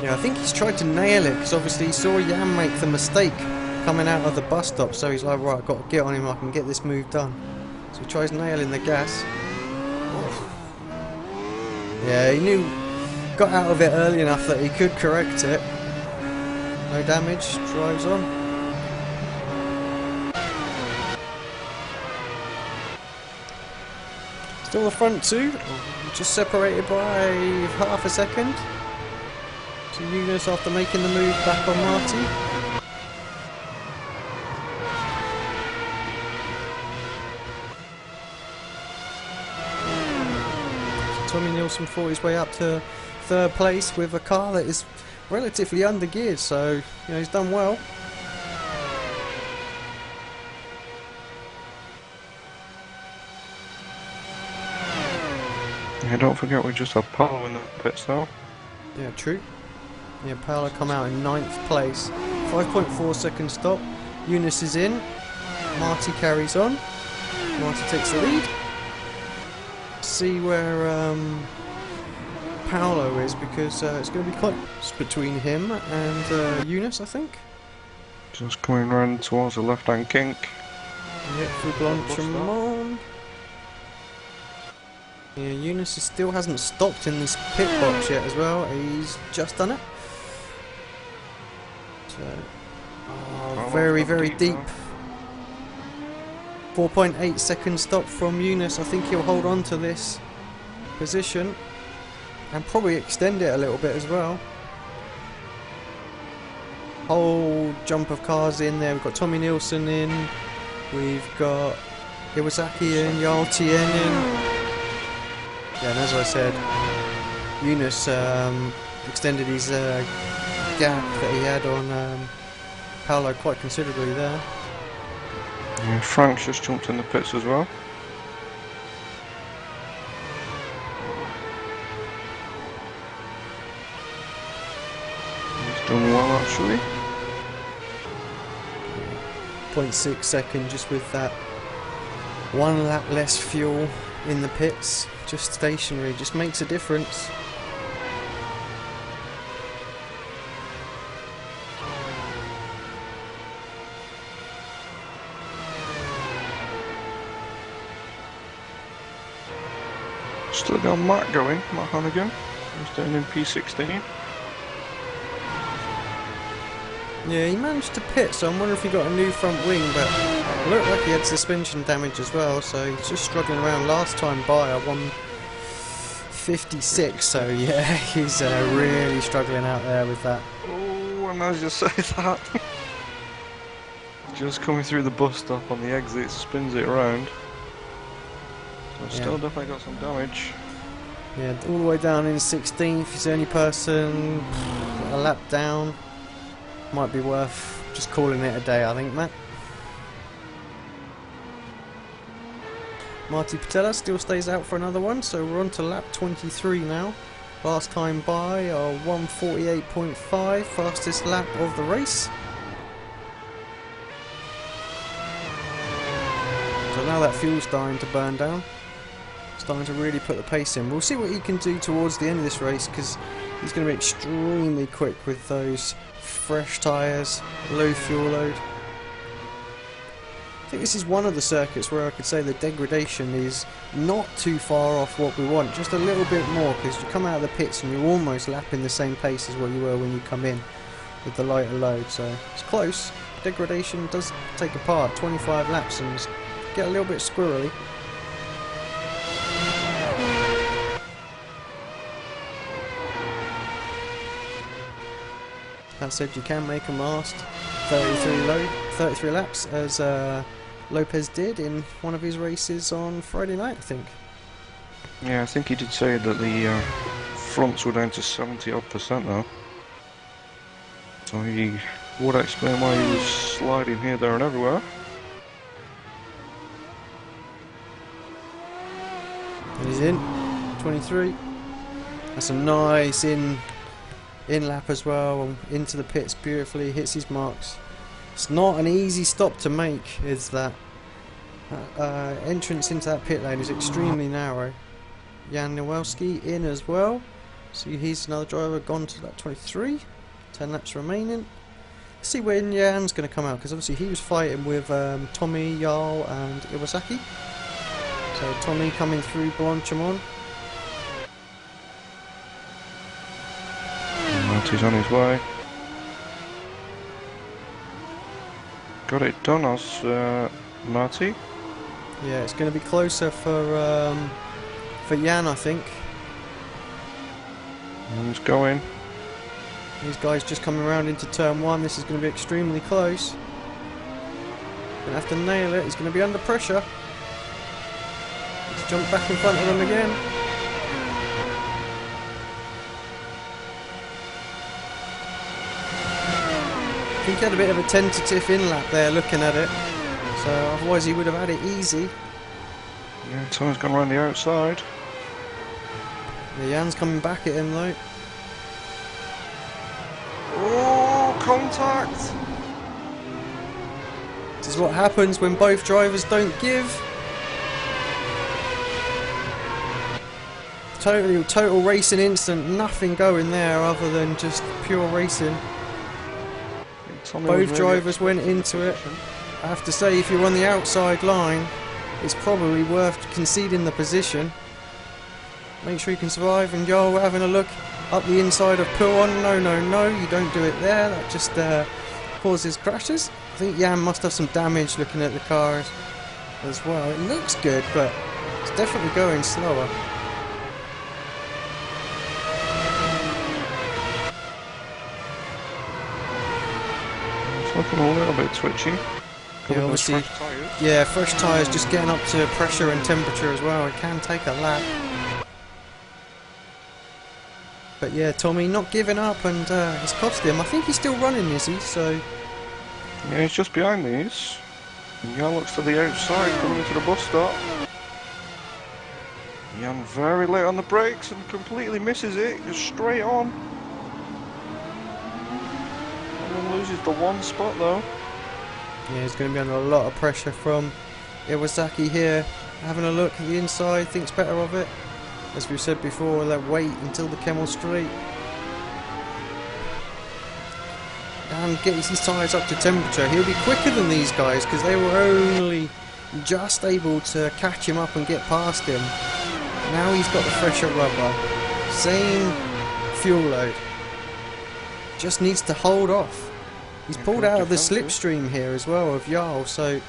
Yeah, I think he's tried to nail it because obviously he saw Jan make the mistake coming out of the bus stop, so he's like, right, I've got to get on him, I can get this move done. So he tries nailing the gas. Yeah, he knew, got out of it early enough that he could correct it. No damage, drives on. Still the front two, just separated by half a second. So Eunice after making the move back on Marty. Tommy Nielsen fought his way up to third place with a car that is relatively undergeared, so you know he's done well. Yeah, don't forget we just have Paolo in the pits now. Yeah, true. Yeah, Paolo come out in 9th place. 5.4 second stop. Eunice is in. Marty carries on. Marty takes the lead. See where Paolo is, because it's going to be close between him and Eunice, I think. Just coming round towards the left-hand kink. Yep, through Blanchimont. Yeah, Eunice still hasn't stopped in this pit box yet as well. He's just done it. So, very, very deep. 4.8 second stop from Eunice. I think he'll hold on to this position and probably extend it a little bit as well. Whole jump of cars in there. We've got Tommy Nielsen in. We've got Iwasaki in, Yalti in. Yeah, and as I said, Eunice extended his gap that he had on Paolo quite considerably there. Yeah, Frank's just jumped in the pits as well. He's done well actually. 0.6 second just with that 1 lap less fuel in the pits. Just stationary, just makes a difference. Still got Matt going, Matt Hannigan. He's down in P16. Yeah, he managed to pit, so I'm wondering if he got a new front wing, but it looked like he had suspension damage as well, so he's just struggling around. Last time by a 156, so yeah, he's really struggling out there with that. Oh, and as you say that, just coming through the bus stop on the exit, spins it around. So still definitely got some damage. Yeah, all the way down in 16th, he's the only person a lap down. Might be worth just calling it a day, I think, Matt. Marty Patella still stays out for another one, so we're on to lap 23 now. Last time by, 1:48.5, fastest lap of the race. So now that fuel's starting to burn down. Starting to really put the pace in. We'll see what he can do towards the end of this race, because he's going to be extremely quick with those fresh tyres, low fuel load. I think this is one of the circuits where I could say the degradation is not too far off what we want, just a little bit more, because you come out of the pits and you're almost lapping the same pace as what you were when you come in with the lighter load, so it's close. Degradation does take a part, 25 laps, and get a little bit squirrely. That said, you can make them last 33 laps, as Lopez did in one of his races on Friday night, I think. Yeah, I think he did say that the fronts were down to 70% now. So he would explain why he was sliding here, there and everywhere. And he's in, 23. That's a nice in lap as well, into the pits beautifully, hits his marks. It's not an easy stop to make, is that. Entrance into that pit lane is extremely narrow. Jan Nowelski in as well. So he's another driver gone to that 23. 10 laps remaining. Let's see when Jan's going to come out, because obviously he was fighting with Tommy, Jarl and Iwasaki. So Tommy coming through Blanchimon. Marty's on his way. Got it done, us, Marty. Yeah, it's going to be closer for Jan, I think. He's going. These guys just coming around into turn 1. This is going to be extremely close. Going to have to nail it. He's going to be under pressure. Let's jump back in front of him again. I think he had a bit of a tentative in-lap there looking at it. So otherwise he would have had it easy. Yeah, Tommy's gone around the outside. Yeah, Jan's coming back at him though. Oh, contact! This is what happens when both drivers don't give. Total racing instant, nothing going there other than just pure racing. Both drivers went into it. I have to say, if you're on the outside line, it's probably worth conceding the position. Make sure you can survive. And Jarl, we're having a look up the inside of Puon. No, you don't do it there. That just causes crashes. I think Jan must have some damage looking at the cars as well. It looks good, but it's definitely going slower. It's looking a little bit twitchy. Yeah, obviously, fresh tyres just getting up to pressure and temperature as well. It can take a lap. But yeah, Tommy not giving up, and it's cost him. I think he's still running, is he? So yeah, he's just behind these. And Jan looks to the outside, coming into the bus stop. Jan very late on the brakes and completely misses it, just straight on. And then loses the one spot though. yeah, he's going to be under a lot of pressure from Iwasaki here. Having a look at the inside, thinks better of it. As we've said before, they'll wait until the Kemmel Straight. And gets his tyres up to temperature. He'll be quicker than these guys because they were only just able to catch him up and get past him. Now he's got the fresher rubber. Same fuel load. Just needs to hold off. He's pulled out of the slipstream here as well of Jarl, so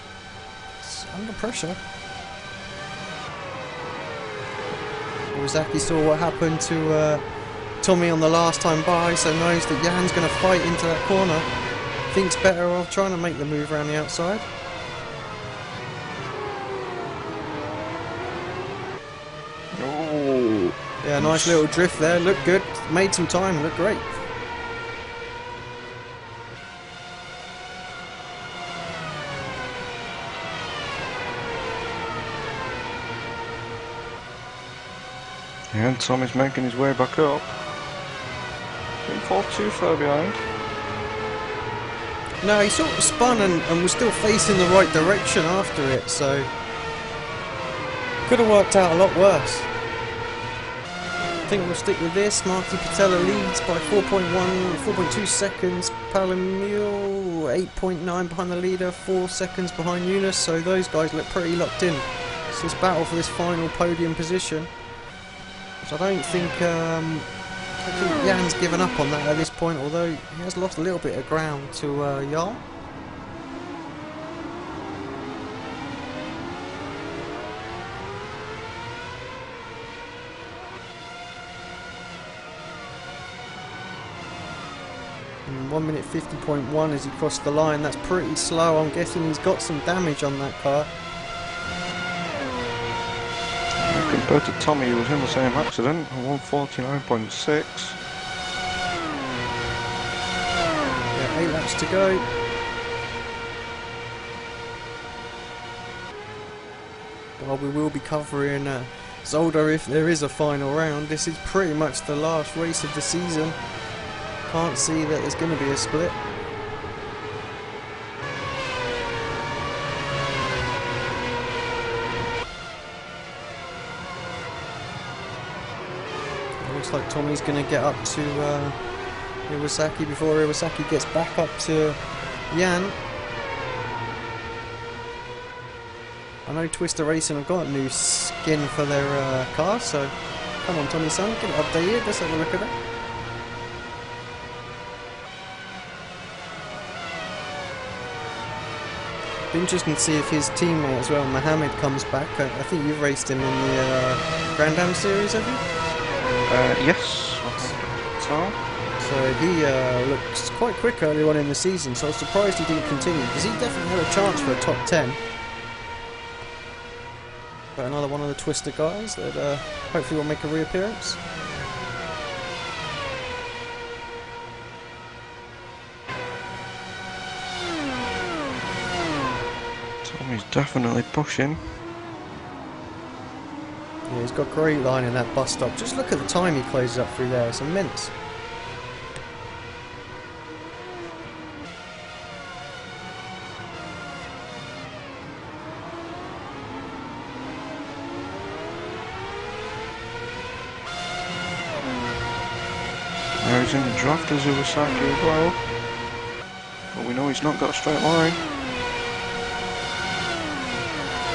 it's under pressure. Iwasaki saw what happened to Tommy on the last time by, so knows that Jan's going to fight into that corner. Thinks better of trying to make the move around the outside. Oh, Yeah, nice little drift there. Looked good. Made some time. Looked great. yeah, and Tommy's making his way back up. Didn't fall too far behind. No, he sort of spun and was still facing the right direction after it, so could have worked out a lot worse. I think we'll stick with this. Marty Patella leads by 4.2 seconds. Palomule 8.9 behind the leader, 4 seconds behind Yunus, so those guys look pretty locked in. It's this battle for this final podium position. I don't think Jan's given up on that at this point, although he has lost a little bit of ground to Jarl. And 1 minute 50.1 as he crossed the line. That's pretty slow. I'm guessing he's got some damage on that car. Compared to Tommy, who was in the same accident, 149.6. Yeah, 8 laps to go. Well, we will be covering Zolder, if there is a final round, this is pretty much the last race of the season. Can't see that there's going to be a split. It looks like Tommy's going to get up to Iwasaki before Iwasaki gets back up to Jan. I know Twister Racing have got a new skin for their car, so come on Tommy-san, get it updated, let's have a look at it. Be interesting to see if his teammate as well, Mohammed, comes back. I think you've raced him in the Grand Am series, have you? Yes. So he looks quite quick early on in the season, so I was surprised he didn't continue, because he definitely had a chance for a top 10. But another one of the Twister guys that hopefully will make a reappearance. Tommy's definitely pushing. Yeah, he's got a great line in that bus stop. Just look at the time he closes up through there, it's immense. Now he's in the draft as Iwasaki as well. But we know he's not got a straight line.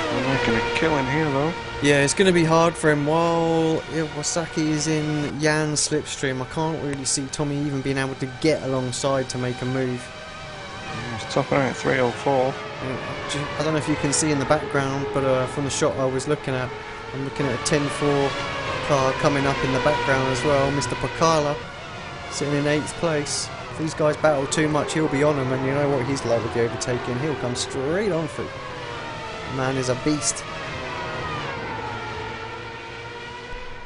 They're making a killing here though. Yeah, it's going to be hard for him while Iwasaki is in Jan's slipstream. I can't really see Tommy even being able to get alongside to make a move. He's topping out at 304. I don't know if you can see in the background, but from the shot I was looking at, I'm looking at a 10-4 car coming up in the background as well. Mr. Pakala sitting in 8th place. If these guys battle too much, he'll be on them, and you know what he's like with the overtaking. He'll come straight on through. The man is a beast.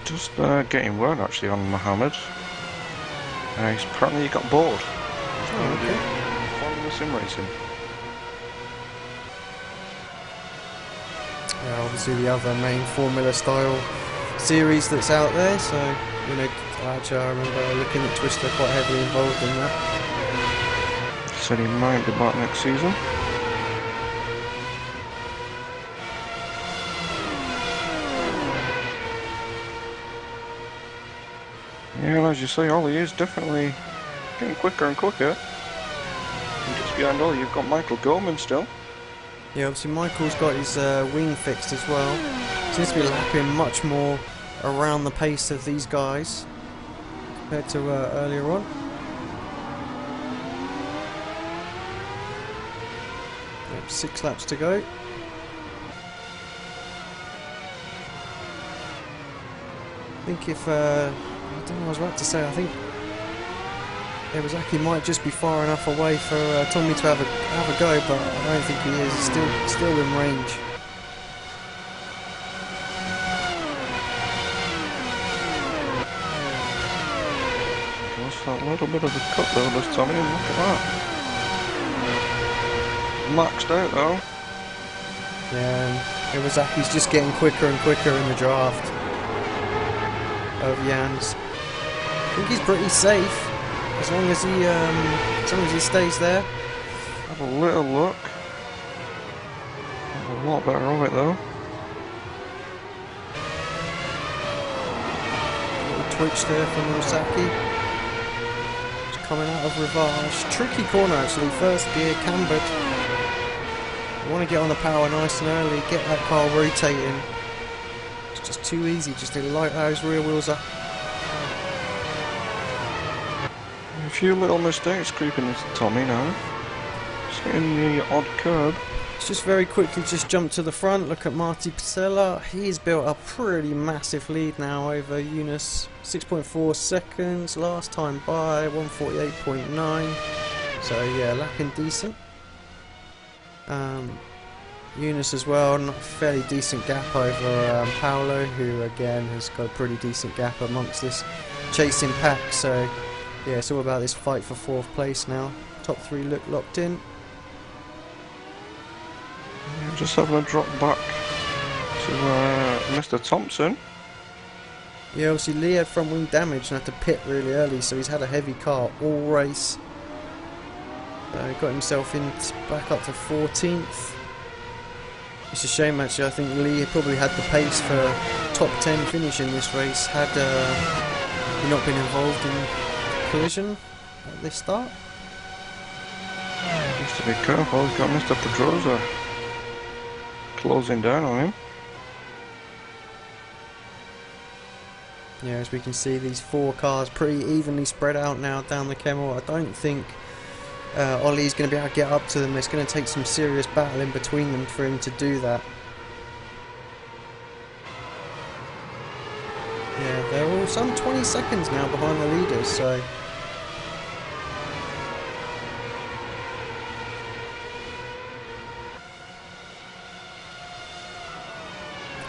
Just getting word actually on Mohammed. He's apparently got bored. Oh, okay. Following the sim racing. Yeah, obviously the other main Formula style series that's out there, so you know, actually I remember looking at Twister quite heavily involved in that. Said he might be back next season. Yeah, as you say, Ollie is definitely getting quicker and quicker. And just behind Ollie, you've got Michael Gorman still. Yeah, obviously Michael's got his wing fixed as well. Seems to be lapping much more around the pace of these guys compared to earlier on. Yep, 6 laps to go. I think if I don't know what I was about to say. I think Iwasaki might just be far enough away for Tommy to have a go, but I don't think he is. He's still in range. Lost that little bit of the cut though, does Tommy? And look at that. Maxed out though. Yeah, Iwasaki's just getting quicker and quicker in the draft of Jan's. I think he's pretty safe as long as he stays there. Have a little look. Have a lot better of it though. Little twitch there from Iwasaki. Just coming out of Rivage. Tricky corner actually. First gear cambered. You want to get on the power nice and early. Get that car rotating. It's just too easy. Just to light those rear wheels up. A few little mistakes creeping into Tommy now. Just hitting the odd curb. Let's just very quickly just jump to the front. Look at Marty Pasella. He's built a pretty massive lead now over Eunice. 6.4 seconds last time by 148.9. So yeah, lapping decent. Eunice as well, not fairly decent gap over Paolo, who again has got a pretty decent gap amongst this chasing pack. So yeah, it's all about this fight for 4th place now. Top 3 look locked in. Yeah, just having a drop back to Mr. Thompson. Yeah, obviously Lee had front wing damage and had to pit really early, so he's had a heavy car all race. He got himself in back up to 14th. It's a shame actually. I think Lee probably had the pace for top 10 finish in this race had he not been involved in collision at this start. Needs to be careful, he's got Mr. Pedrosa closing down on him. Yeah, as we can see, these 4 cars pretty evenly spread out now down the Kemmel. I don't think Ollie's going to be able to get up to them. It's going to take some serious battle in between them for him to do that. Yeah, they're all some 20 seconds now behind the leaders, so...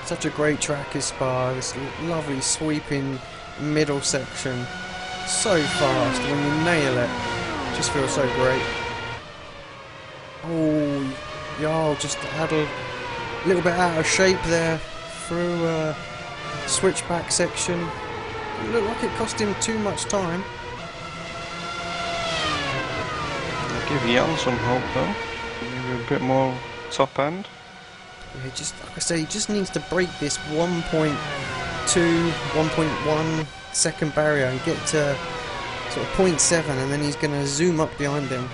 Such a great track is Spa, this lovely sweeping middle section. So fast, when you nail it, just feels so great. Oh, Jarl just had a little bit out of shape there through a switchback section. It looked like it cost him too much time. I'll give Jan some hope though, maybe a bit more top end. Yeah, just like I say, he just needs to break this 1.2, 1.1 second barrier and get to sort of 0.7, and then he's going to zoom up behind him.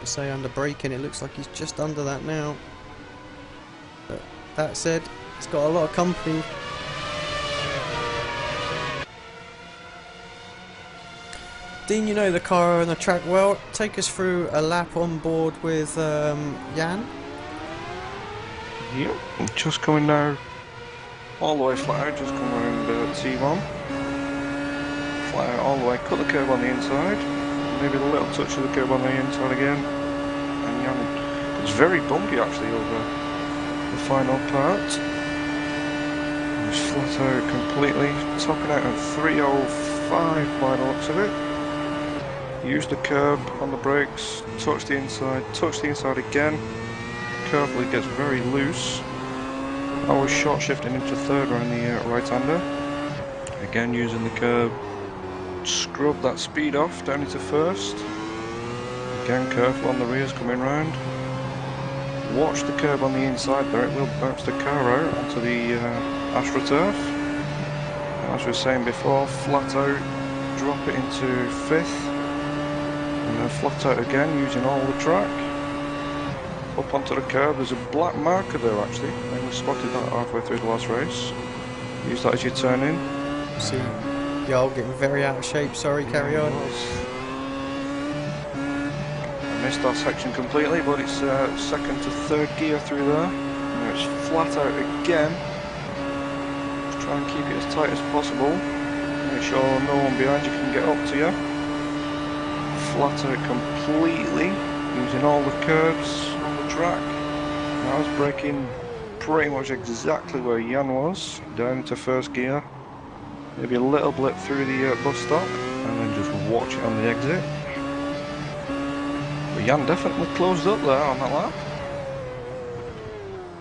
To say under braking, it looks like he's just under that now. But that said, he's got a lot of company. Dean, you know the car and the track well. Take us through a lap on board with Jan. Yep, I'm just coming now all the way flat out, just coming around T1. Flat out all the way, cut the curb on the inside, maybe a little touch of the curb on the inside again. And Jan, it's very bumpy actually over the final part. Just flat out completely, topping out at 305 by the looks of it. Use the curb on the brakes, touch the inside again. Curve gets very loose. I was short shifting into third around the right-hander. Again using the curb, scrub that speed off down into first. Again careful on the rears coming round. Watch the curb on the inside there, it will bounce the car out onto the AstroTurf. As we were saying before, flat out, drop it into fifth. And then flat out again using all the track. Up onto the curb, there's a black marker there actually. I only spotted that halfway through the last race. Use that as you turn in. See, Jarl getting very out of shape, sorry, carry on. I missed that section completely, but it's second to third gear through there. Now it's flat out again. Just try and keep it as tight as possible. Make sure no one behind you can get up to you. Flat out completely, using all the curbs on the track. And I was braking pretty much exactly where Jan was, down into first gear. Maybe a little blip through the bus stop, and then just watch it on the exit. But Jan definitely closed up there on that lap.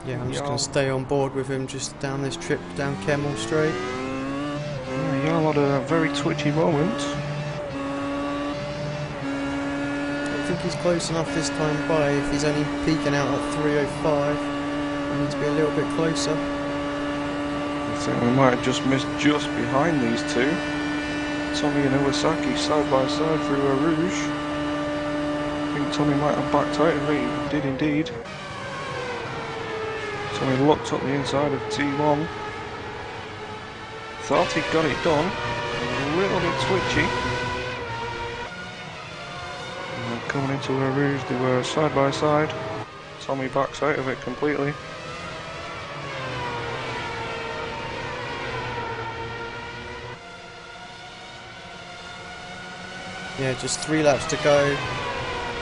Yeah, I'm just going to stay on board with him just down this trip down Kemmel Straight. Yeah, Jan had a very twitchy moment. I think he's close enough this time by. If he's only peaking out at 305, he needs to be a little bit closer. I think we might have just missed just behind these two. Tommy and Iwasaki side by side through a Rouge. I think Tommy might have backed out of it, he did indeed. Tommy looked up the inside of T1. Thought he'd got it done. A little bit twitchy. Coming into a Rouge, they were side by side. Tommy backs out of it completely. Yeah, just 3 laps to go,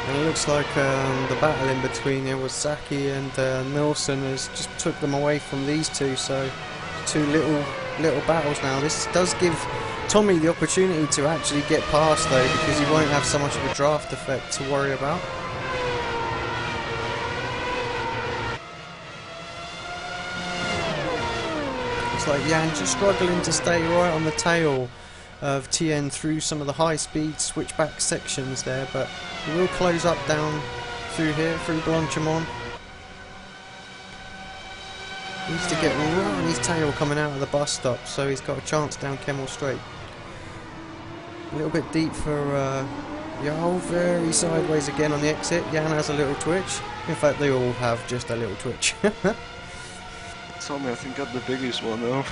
and it looks like the battle in between Iwasaki and Nilsson has just took them away from these two. So 2 little battles now. This does give Tommy the opportunity to actually get past though, because he won't have so much of a draft effect to worry about. looks like Jan just struggling to stay right on the tail of TN through some of the high-speed switchback sections there, but he will close up down through here, through Blanchimont. Needs to get right on his tail coming out of the bus stop, so he's got a chance down Kemmel Straight. A little bit deep for Jarl, very sideways again on the exit. Jan has a little twitch. In fact, they all have just a little twitch. Tommy, I think, got the biggest one though.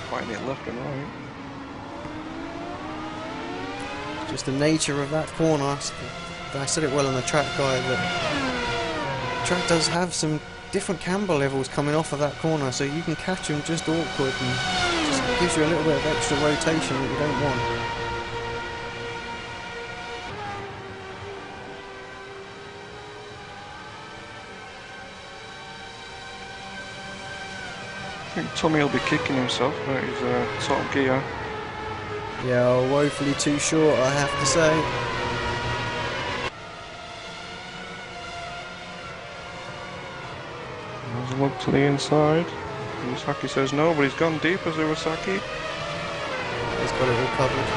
Fighting it left and right. Just the nature of that corner. I said it well on the track guide that the track does have some different camber levels coming off of that corner, so you can catch them just awkward and just gives you a little bit of extra rotation that you don't want. I think Tommy will be kicking himself about his top gear. Yeah, woefully too short, I have to say. There's a look to the inside. Iwasaki says no, but he's gone deep as Iwasaki. He's got it all covered.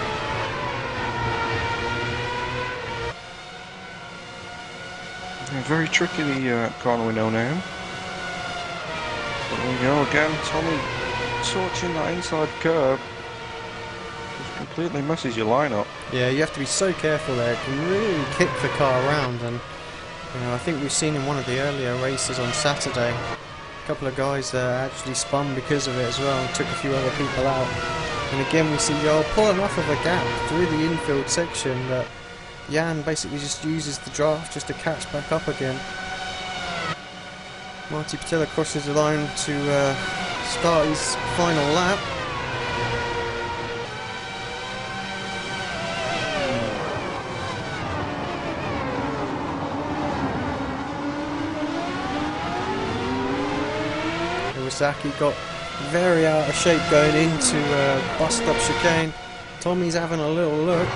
Yeah, very tricky, the corner we know now. But there we go again, Tommy touching that inside curb. Just completely messes your lineup. Yeah, you have to be so careful there. It can really kick the car around, and you know, I think we've seen in one of the earlier races on Saturday, a couple of guys actually spun because of it as well and took a few other people out. And again we see Jarl pull enough of a gap through the infield section that Jan basically just uses the draft just to catch back up again. Marty Patella crosses the line to start his final lap. Iwasaki got very out of shape going into bus stop chicane. Tommy's having a little look.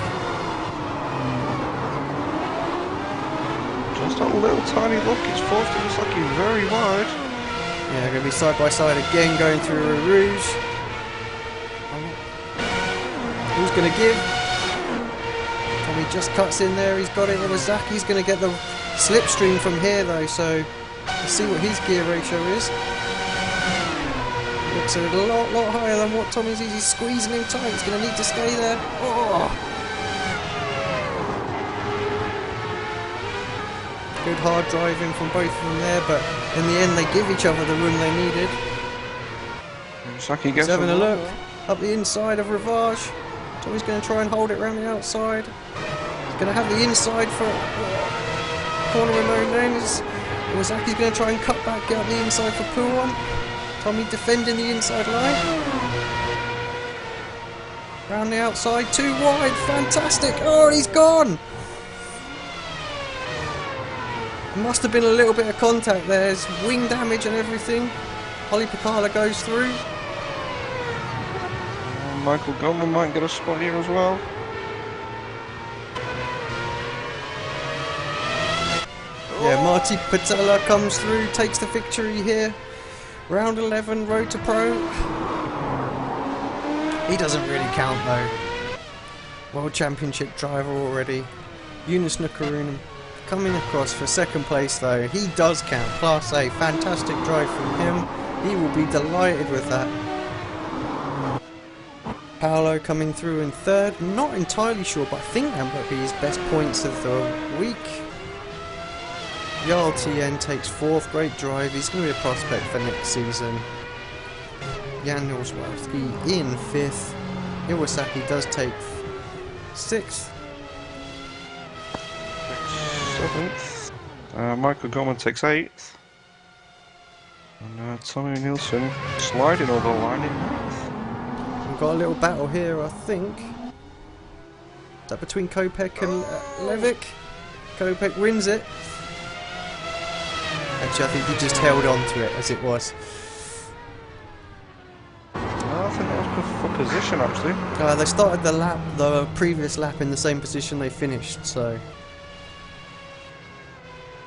Just a little tiny look, it's forced Iwasaki very wide. Yeah, going to be side by side again going through a Rouge. Who's going to give? Tommy just cuts in there, he's got it. Iwasaki's going to get the slipstream from here though, so let's see what his gear ratio is. Looks a lot higher than what Tommy's is. He's squeezing him tight. He's going to need to stay there. Oh. Good hard driving from both of them there, but in the end they give each other the room they needed. Iwasaki gets He's having a look up the inside of Rivage. Tommy's going to try and hold it around the outside. He's going to have the inside for corner with no names. Iwasaki's going to try and cut back, get up the inside for Pouan. Tommy defending the inside line. Round the outside, too wide, fantastic. Oh, and he's gone. Must have been a little bit of contact there. There's wing damage and everything. Holly Picala goes through. Michael Goldman might get a spot here as well. Yeah, Marty Patella comes through, takes the victory here. Round 11, Road to Pro. He doesn't really count though. World Championship driver already. Yunus Nukarunen coming across for second place though. He does count. Class A, fantastic drive from him. He will be delighted with that. Paolo coming through in third. Not entirely sure, but I think that might be his best points of the week. Jarl TN takes fourth, great drive, he's going to be a prospect for next season. Jan Iwasaki in fifth, Iwasaki does take sixth. Seventh. Michael Gorman takes eighth. And Tommy Nielsen sliding over the line in ninth. We've got a little battle here, I think. Is that between Kopek and Levick? Kopek wins it. Actually, I think he just held on to it as it was. I think that was for position actually. They started the previous lap in the same position they finished, so...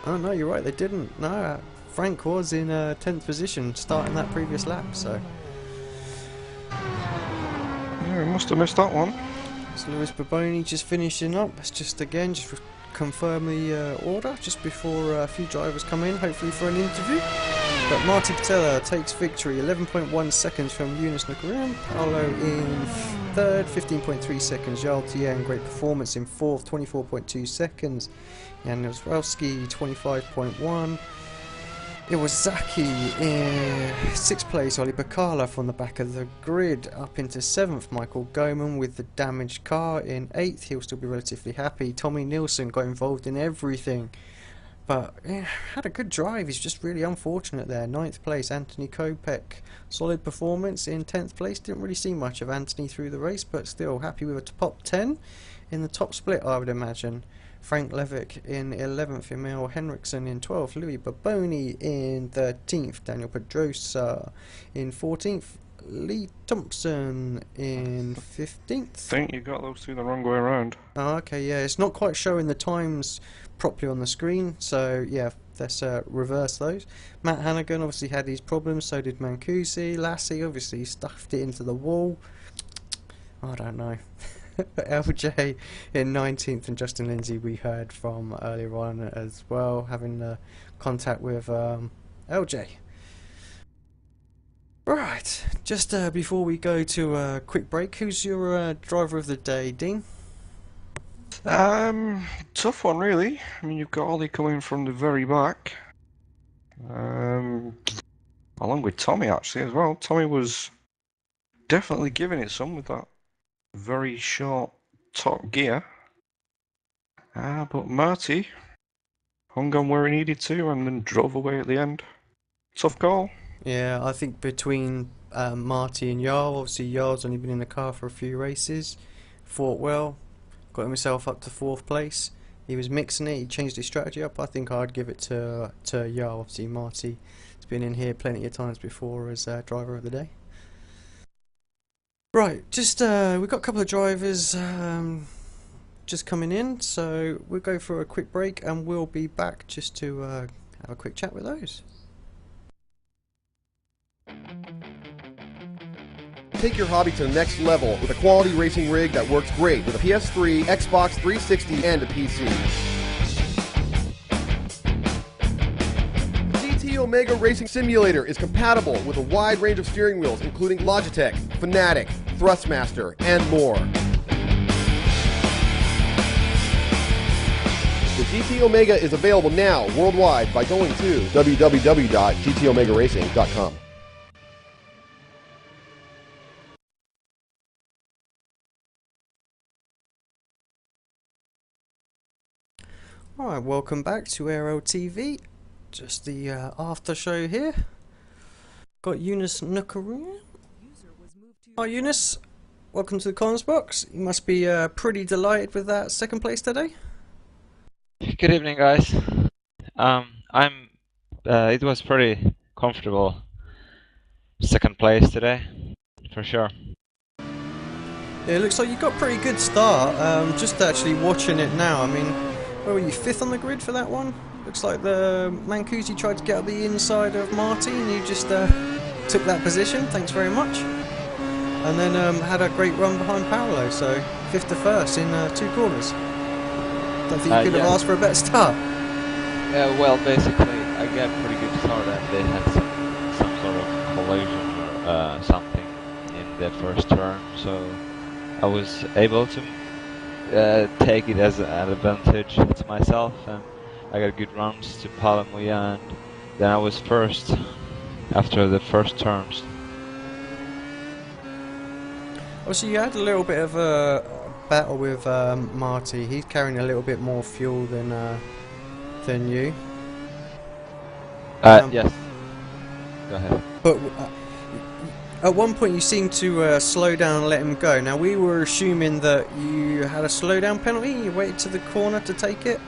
Oh no, you're right, they didn't. No, Frank was in 10th position starting that previous lap, so... must have missed that one. So Lewis Baboni just finishing up. Let's just confirm the order just before a few drivers come in, hopefully for an interview. But Marty Patella takes victory, 11.1 seconds from Yunus Nakarian. Paolo in third, 15.3 seconds. Jarl Tien, great performance in fourth, 24.2 seconds. Jan Nozwelski, 25.1. Iwasaki in 6th place, Oli Bakala from the back of the grid. Up into 7th, Michael Goman with the damaged car in 8th. He'll still be relatively happy. Tommy Nilsson got involved in everything, but yeah, had a good drive. He's just really unfortunate there. 9th place, Anthony Kopek. Solid performance in 10th place. Didn't really see much of Anthony through the race, but still happy with a top 10 in the top split, I would imagine. Frank Levick in 11th, Emil Henriksen in 12th, Louis Baboni in 13th, Daniel Pedrosa in 14th, Lee Thompson in 15th. I think you got those two the wrong way around. Oh, okay, yeah, it's not quite showing the times properly on the screen, so yeah, let's reverse those. Matt Hannigan obviously had these problems, so did Mancusi. Lassie obviously stuffed it into the wall. I don't know. LJ in 19th, and Justin Lindsay we heard from earlier on as well, having contact with LJ. Right, just before we go to a quick break, who's your driver of the day, Dean? Tough one really. I mean, you've got Ollie coming from the very back, along with Tommy actually as well. Tommy was definitely giving it some with that very short top gear, but Marty hung on where he needed to and then drove away at the end. Tough call. Yeah, I think between Marty and Jarl, obviously Jarl's only been in the car for a few races, fought well, got himself up to 4th place. He was mixing it, he changed his strategy up. I think I'd give it to Jarl. Obviously Marty has been in here plenty of times before as driver of the day. Right, just we've got a couple of drivers just coming in, so we'll go for a quick break and we'll be back just to have a quick chat with those. Take your hobby to the next level with a quality racing rig that works great with a PS3, Xbox 360, and a PC. GT Omega Racing Simulator is compatible with a wide range of steering wheels, including Logitech, Fanatec, Thrustmaster, and more. The GT Omega is available now worldwide by going to www.gtomegaracing.com. Alright, welcome back to Aero TV. Just the after show here. Got Yunus Nakarian. Hi Yunus, welcome to the comms box. You must be pretty delighted with that 2nd place today. Good evening, guys. It was pretty comfortable 2nd place today, for sure. Yeah, it looks like you got a pretty good start. Just actually watching it now, I mean, where were you, 5th on the grid for that one? Looks like the Mancusi tried to get up the inside of Marty and you just took that position, thanks very much. And then had a great run behind Paolo, so 5th to 1st in 2 corners. Don't think you could have asked for a better start. Well, basically, I got a pretty good start and they had some sort of collision or something in the first turn, so I was able to take it as an advantage to myself, and I got good runs to Palamuya, and then I was first after the first turns. Obviously you had a little bit of a battle with Marty. He's carrying a little bit more fuel than you. Yes. Go ahead. But at one point you seemed to slow down and let him go. Now we were assuming that you had a slowdown penalty, you waited to the corner to take it?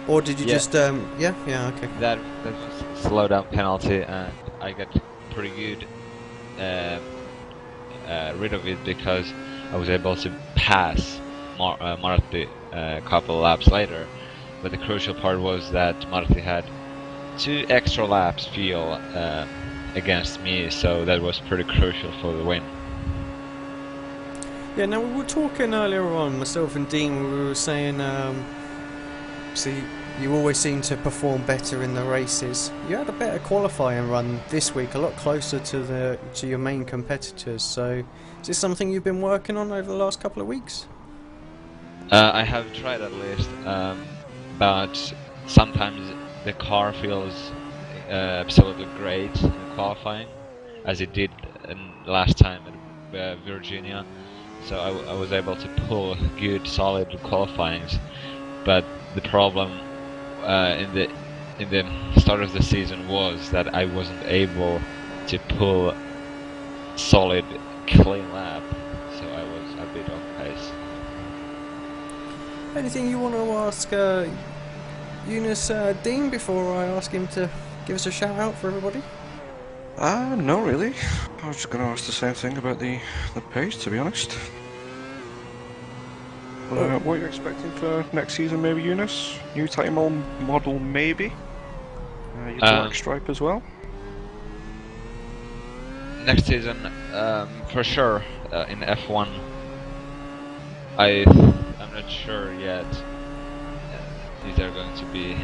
Or did you just, yeah, okay. That was a slowdown penalty, and I got pretty good rid of it because I was able to pass Marty a couple laps later. But the crucial part was that Marty had 2 extra laps fuel against me, so that was pretty crucial for the win. Yeah, now we were talking earlier on, myself and Dean, we were saying, see, you always seem to perform better in the races. You had a better qualifying run this week, a lot closer to your main competitors. So, is this something you've been working on over the last couple of weeks? I have tried at least, but sometimes the car feels absolutely great in qualifying, as it did last time at Virginia. So I was able to pull good, solid qualifyings, but the problem in the start of the season was that I wasn't able to pull solid, clean lap, so I was a bit off pace. Anything you want to ask Eunice Dean before I ask him to give us a shout out for everybody? No, really. I was just going to ask the same thing about the pace, to be honest. What are you expecting for next season, maybe, Eunice? New time model, maybe? Your black stripe as well? Next season, for sure, in F1. I'm not sure yet if they're going to be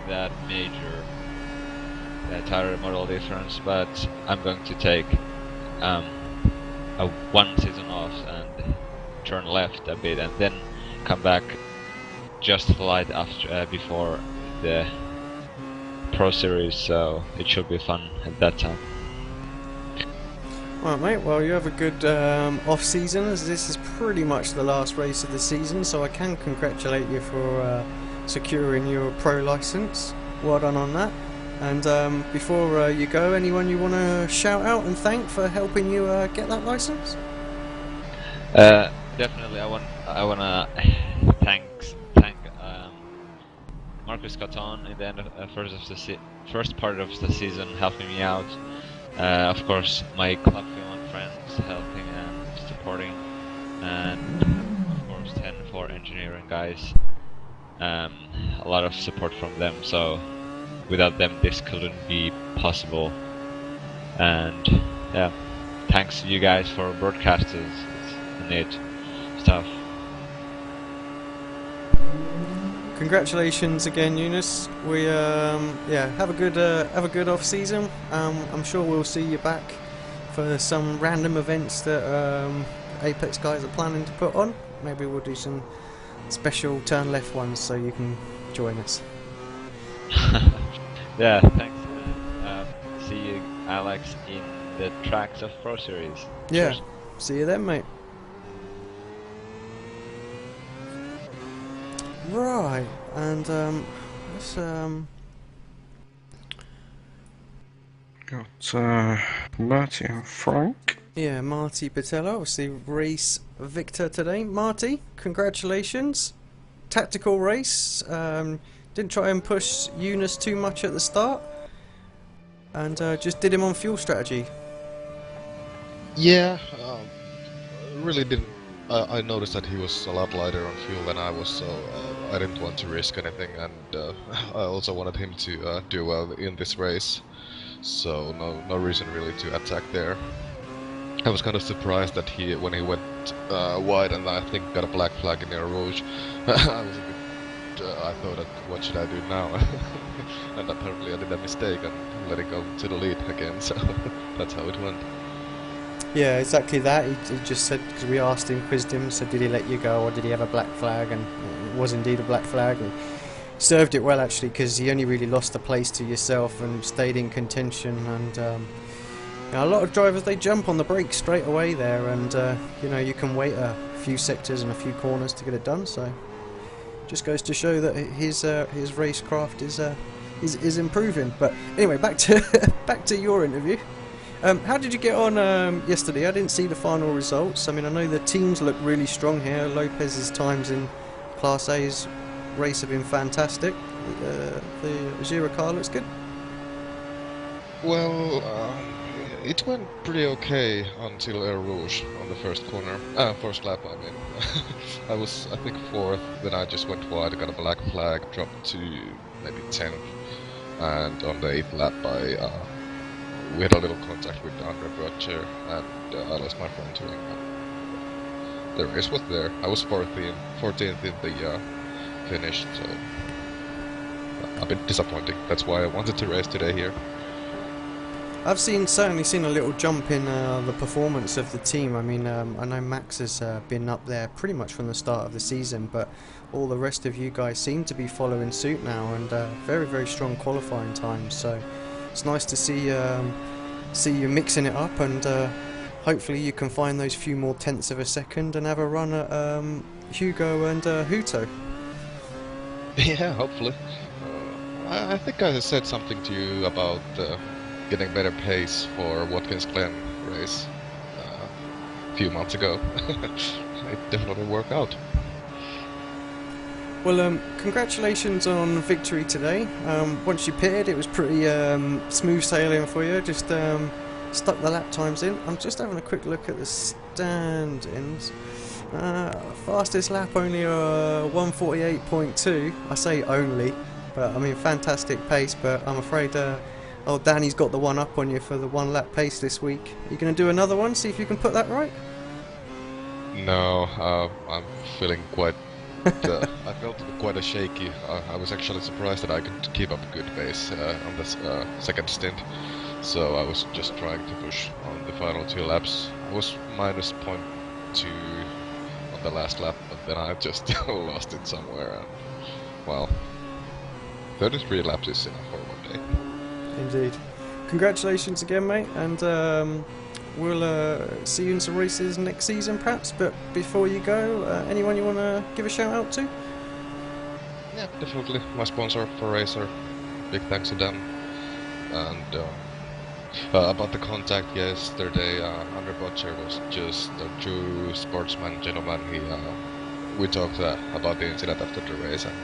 that major tire model difference, but I'm going to take one season off and turn left a bit, and then come back just light after before the Pro Series, so it should be fun at that time. Alright mate, well you have a good off season, as this is pretty much the last race of the season, so I can congratulate you for securing your pro license. Well done on that. And before you go, anyone you want to shout out and thank for helping you get that license? Definitely, I wanna thank Marcus Cotton in the end of first part of the season, helping me out. Of course, my Club F1 friends helping and supporting, and of course 10 for engineering guys. A lot of support from them, so without them this couldn't be possible. And yeah, thanks to you guys for broadcasters. It's neat stuff. Congratulations again, Eunice. We have a good off season. I'm sure we'll see you back for some random events that Apex guys are planning to put on. Maybe we'll do some special turn left ones so you can join us. Yeah, thanks. See you, Alex, in the tracks of Pro Series. Yeah, Cheers. see you then, mate. Right, and let's got Marty and Frank. yeah, Marty Patella, obviously race victor today. Marty, congratulations. Tactical race. Didn't try and push Eunice too much at the start, and just did him on fuel strategy. Yeah, really didn't. I noticed that he was a lot lighter on fuel than I was, so I didn't want to risk anything, and I also wanted him to do well in this race, so no reason really to attack there. I was kind of surprised that when he went wide and I think got a black flag in Air Rouge, I was a bit, I thought, that what should I do now? And apparently I did a mistake and let it go to the lead again, so that's how it went. Yeah, exactly that. He just said, because we asked him, quizzed him, so did he let you go or did he have a black flag? And it was indeed a black flag. And served it well actually, because he only really lost the place to yourself and stayed in contention. And you know, a lot of drivers, they jump on the brakes straight away there, and you know, you can wait a few sectors and a few corners to get it done. So just goes to show that his racecraft is improving. But anyway, back to your interview. How did you get on yesterday? I didn't see the final results. I mean, I know the teams look really strong here. Lopez's times in Class A's race have been fantastic. The Gira car looks good. Well, it went pretty okay until Air Rouge on the first corner. First lap, I mean. I was, I think, 4th, then I just went wide, got a black flag, dropped to maybe 10th, and on the 8th lap we had a little contact with Andre Brutcher, and I lost my front wing. the race was there. I was 14th in the finish, so a bit disappointing. That's why I wanted to race today here. I've certainly seen a little jump in the performance of the team. I mean, I know Max has been up there pretty much from the start of the season, but all the rest of you guys seem to be following suit now, and very, very strong qualifying times. So it's nice to see you mixing it up, and hopefully you can find those few more tenths of a second and have a run at Hugo and Huto. Yeah, hopefully. I think I said something to you about getting better pace for Watkins Glen race a few months ago. It definitely worked out. Well, congratulations on victory today. Once you pitted, it was pretty smooth sailing for you. Just stuck the lap times in. I'm just having a quick look at the standings. Fastest lap only 1:48.2. I say only, but I mean fantastic pace. But I'm afraid old Danny's got the one up on you for the 1 lap pace this week. Are you going to do another one? See if you can put that right. No, I'm feeling quite. I felt quite a shaky. I was actually surprised that I could keep up a good pace on the second stint. So I was just trying to push on the final 2 laps. I was minus 0.2 on the last lap, but then I just lost it somewhere. And, well, 33 laps is enough for one day. Indeed. Congratulations again, mate, and we'll see you in some races next season, perhaps. But before you go, anyone you want to give a shout out to? Yeah, definitely. My sponsor for Racer. Big thanks to them. And about the contact yesterday, Andre Butcher was just a true sportsman, gentleman. We talked about the incident after the race, and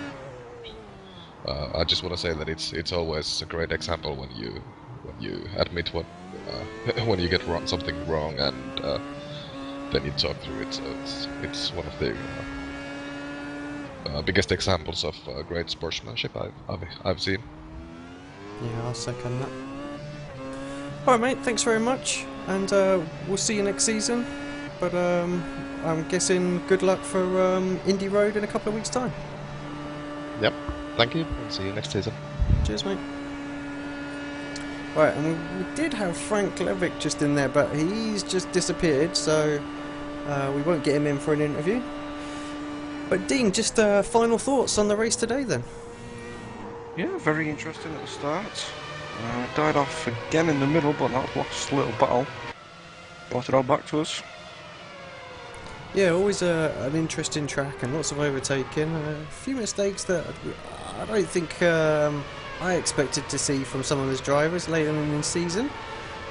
I just want to say that it's always a great example when you admit what when you get something wrong, and then you talk through it. So it's one of the biggest examples of great sportsmanship I've seen. Yeah, I'll second that. Alright, mate, thanks very much, and we'll see you next season. But I'm guessing good luck for Indy Road in a couple of weeks' time. Yep, thank you, and see you next season. Cheers, mate. Right, and we did have Frank Levick just in there, but he's just disappeared, so we won't get him in for an interview. But Dean, just final thoughts on the race today then? Yeah, very interesting at the start. Died off again in the middle, but that was a little battle. Brought it all back to us. Yeah, always an interesting track and lots of overtaking. A few mistakes that I don't think I expected to see from some of his drivers later in the season.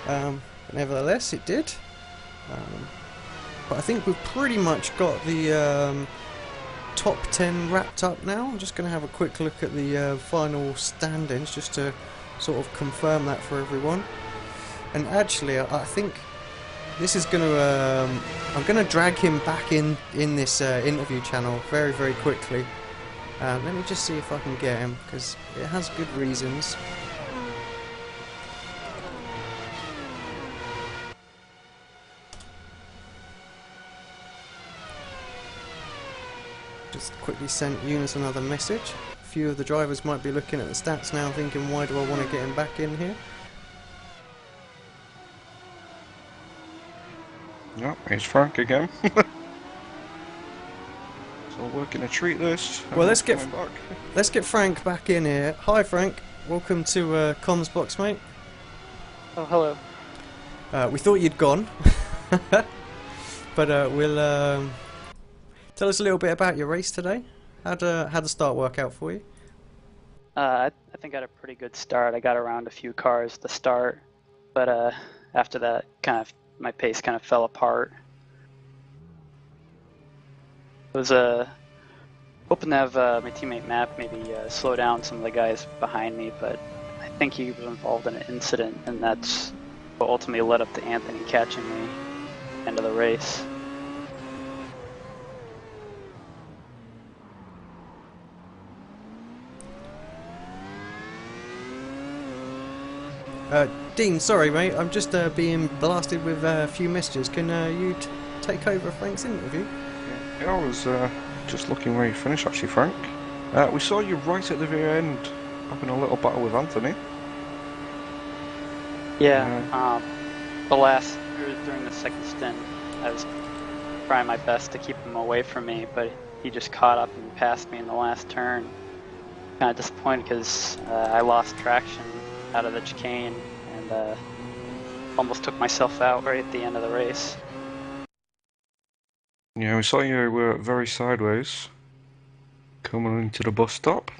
But nevertheless, it did. But I think we've pretty much got the top 10 wrapped up now. I'm just going to have a quick look at the final standings just to sort of confirm that for everyone. And actually, I think this is going to I'm going to drag him back in this interview channel very, very quickly. Let me just see if I can get him, because it has good reasons. Just quickly sent Eunice another message. A few of the drivers might be looking at the stats now thinking, why do I want to get him back in here? Yep, here's Frank again. So working a treat this. Well, let's get Frank back in here. Hi Frank, welcome to Comms Box, mate. Oh, hello. We thought you'd gone, but we'll tell us a little bit about your race today. How'd the start work out for you? I think I had a pretty good start. I got around a few cars at the start, but after that, my pace kind of fell apart. I was hoping to have my teammate Matt maybe slow down some of the guys behind me, but I think he was involved in an incident, and that's what ultimately led up to Anthony catching me at the end of the race. Dean, sorry mate, I'm just being blasted with a few messages. Can you take over Frank's interview. Yeah, I was just looking where you finished, actually, Frank. We saw you right at the very end, having a little battle with Anthony. Yeah, during the second stint, I was trying my best to keep him away from me, but he just caught up and passed me in the last turn. Kind of disappointed because I lost traction out of the chicane and almost took myself out right at the end of the race. Yeah, we saw you were very sideways, coming into the bus stop.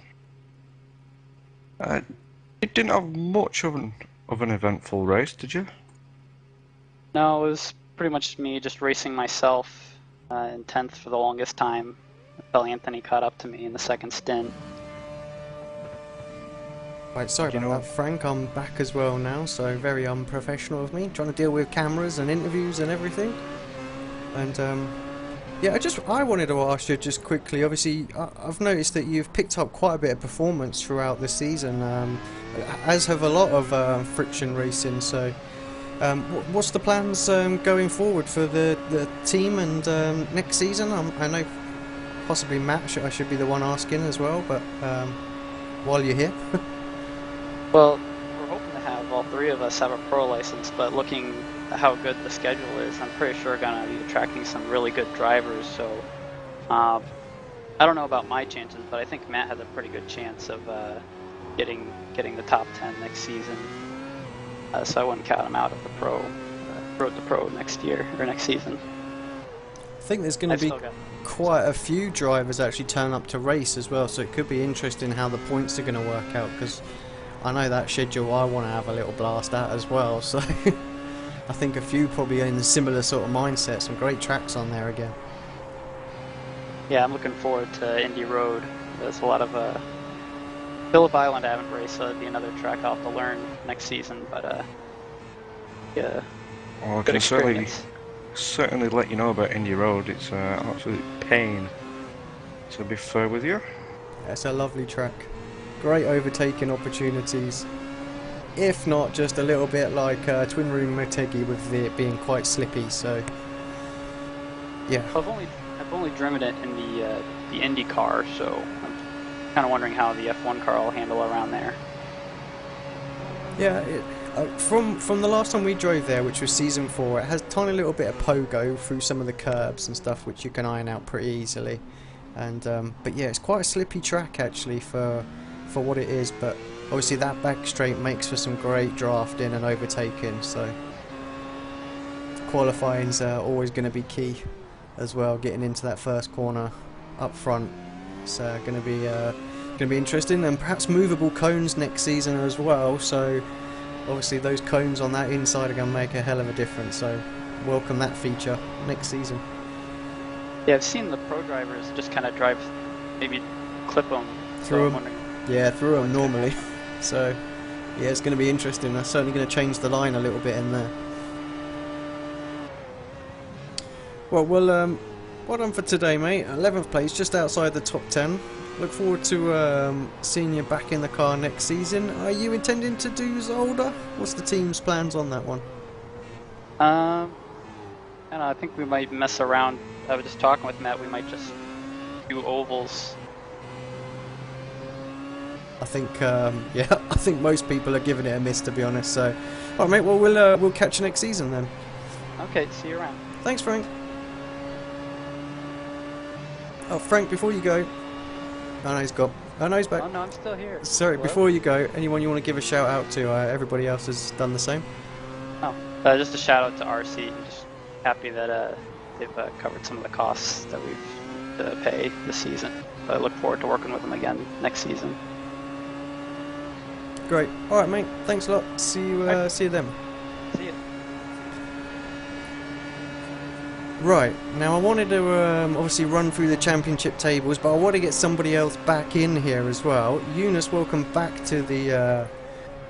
You didn't have much of an eventful race, did you? No, it was pretty much me just racing myself in 10th for the longest time until Anthony caught up to me in the second stint. Right, sorry about that, Frank. I'm back as well now, so very unprofessional of me, trying to deal with cameras and interviews and everything. And yeah, I wanted to ask you just quickly. Obviously, I've noticed that you've picked up quite a bit of performance throughout the season, as have a lot of friction racing. So, what's the plans going forward for the team and next season? I know possibly Matt, I should be the one asking as well, but while you're here. Well, we're hoping to have all three of us have a pro license, but looking at how good the schedule is, I'm pretty sure we're going to be attracting some really good drivers. So I don't know about my chances, but I think Matt has a pretty good chance of getting the top 10 next season. So I wouldn't count him out of the road to pro next year or next season. I think there's going to be quite a few drivers actually turn up to race as well, so it could be interesting how the points are going to work out, because I know that schedule I want to have a little blast at as well, so I think a few probably in a similar sort of mindset. Some great tracks on there again. Yeah, I'm looking forward to Indy Road. There's a lot of Phillip Island I haven't raced, so it'd be another track I'll have to learn next season, but yeah. Well, I can certainly let you know about Indy Road. It's an absolute pain, to be fair with you. Yeah, it's a lovely track. Great overtaking opportunities, if not just a little bit like Twin Room Motegi with it being quite slippy. So yeah, I've only driven it in the Indy car, so I'm kind of wondering how the F1 car will handle around there. Yeah, from the last time we drove there, which was season 4, it has a tiny little bit of pogo through some of the curbs and stuff, which you can iron out pretty easily. And but yeah, it's quite a slippy track actually for what it is, but obviously that back straight makes for some great drafting and overtaking, so qualifying's always going to be key as well, getting into that first corner up front. It's going to be interesting, and perhaps movable cones next season as well, so obviously those cones on that inside are going to make a hell of a difference, so welcome that feature next season. Yeah, I've seen the pro drivers just kind of drive, maybe clip them through them. Yeah, through them normally. So, yeah, it's going to be interesting. That's certainly going to change the line a little bit in there. Well, well done for today, mate. 11th place, just outside the top 10. Look forward to seeing you back in the car next season. Are you intending to do Zolder? What's the team's plans on that one? I don't know, I think we might mess around. I was just talking with Matt, we might just do ovals. I think, yeah, I think most people are giving it a miss, to be honest. So, all right, mate. Well, we'll catch you next season then. Okay, see you around. Thanks, Frank. Oh, Frank, before you go, oh no, he's gone. Oh no, he's back. Oh no, I'm still here. Sorry, Hello? before you go, anyone you want to give a shout out to? Everybody else has done the same. Oh, just a shout out to RC. I'm just happy that they've covered some of the costs that we've pay this season. I look forward to working with them again next season. Great. All right, mate. Thanks a lot. See you then. See you. Right. Now I wanted to obviously run through the championship tables, but I want to get somebody else back in here as well. Eunice, welcome back to the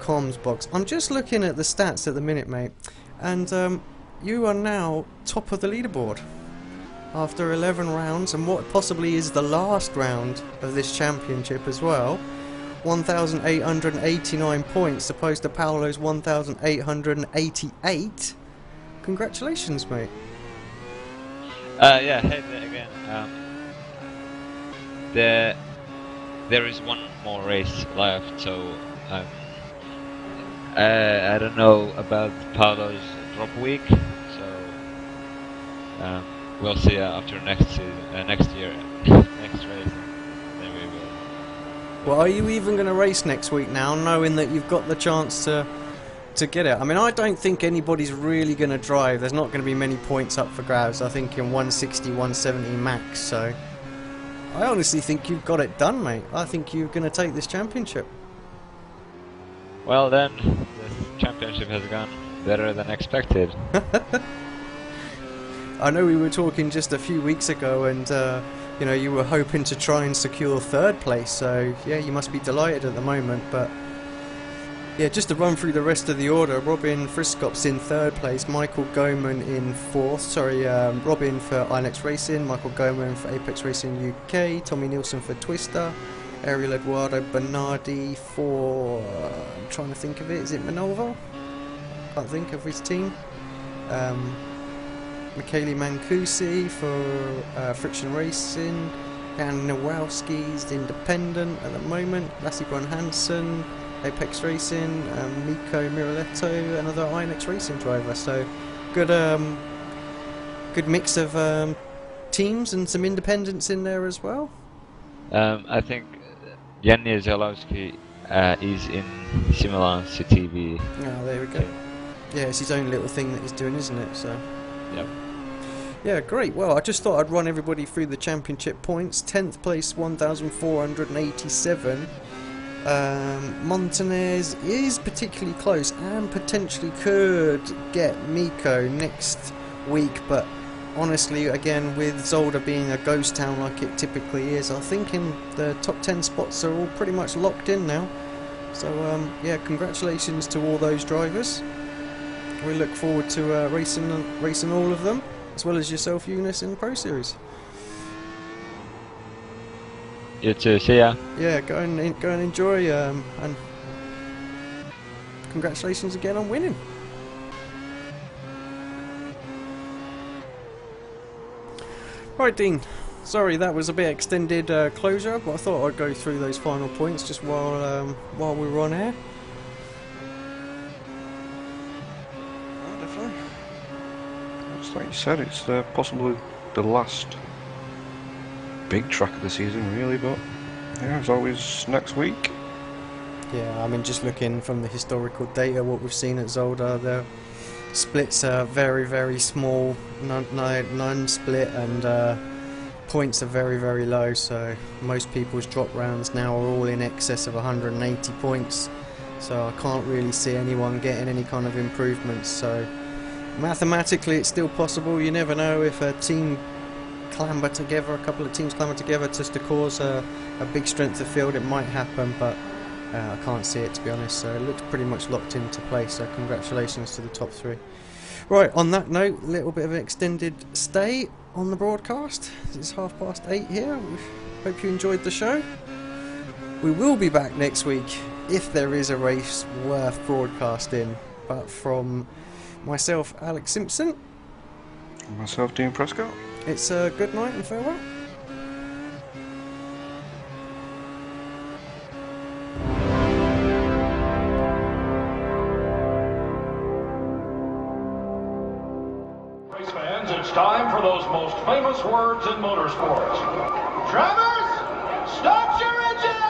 comms box. I'm just looking at the stats at the minute, mate, and you are now top of the leaderboard after 11 rounds, and what possibly is the last round of this championship as well. 1,889 points opposed to Paolo's 1,888. Congratulations, mate. Yeah, hey there again. There is one more race left, so I don't know about Paolo's drop week, so we'll see after next year, next race, then we will. Well, are you even going to race next week now, knowing that you've got the chance to get it? I mean, I don't think anybody's really going to drive. There's not going to be many points up for grabs. I think in 160, 170 max. So I honestly think you've got it done, mate. I think you're going to take this championship. Well then, this championship has gone better than expected. I know we were talking just a few weeks ago, and you know, you were hoping to try and secure third place. So yeah, you must be delighted at the moment. But yeah, just to run through the rest of the order: Robin Prescott's in third place, Michael Goman in fourth. Sorry, Robin for iRacing, Michael Goman for Apex Racing UK, Tommy Nielsen for Twister, Ariel Eduardo Bernardi for I'm trying to think of it. Is it Manova? Can't think of his team. Michele Mancusi for Friction Racing, Dan Nowalski's independent at the moment, Lassie Brun Hansen, Apex Racing, Miko Miraletto, another iRacing Racing driver. So good mix of teams and some independents in there as well. I think Jenny Zalowski is in Simulance TV. Oh, there we go. Yeah, it's his own little thing that he's doing, isn't it? So. Yep. Yeah, great. Well, I just thought I'd run everybody through the championship points. 10th place, 1,487. Montanez is particularly close and potentially could get Miko next week, but honestly, again, with Zolder being a ghost town like it typically is, I think the top 10 spots are all pretty much locked in now. So, yeah, congratulations to all those drivers. We look forward to racing all of them, as well as yourself, Eunice, in the Pro Series. You too, see ya. Yeah, go and enjoy, and congratulations again on winning. Right, Dean. Sorry, that was a bit extended closure, but I thought I'd go through those final points just while we were on air. Like you said, it's possibly the last big track of the season, really, but yeah, as always, next week. Yeah, I mean, just looking from the historical data, what we've seen at Zolder, the splits are very, very small, non-split, and points are very, very low, so most people's drop rounds now are all in excess of 180 points, so I can't really see anyone getting any kind of improvements. So mathematically it's still possible. You never know if a team clamber together, a couple of teams clamber together just to cause a big strength of field, it might happen, but I can't see it, to be honest. So it looks pretty much locked into place, so congratulations to the top three. Right, on that note, a little bit of an extended stay on the broadcast. It's 8:30 here. We hope you enjoyed the show. We will be back next week if there is a race worth broadcasting, but from myself, Alex Simpson. And myself, Dean Prescott. It's a good night and farewell. Race fans, it's time for those most famous words in motorsports. Drivers, start your engines!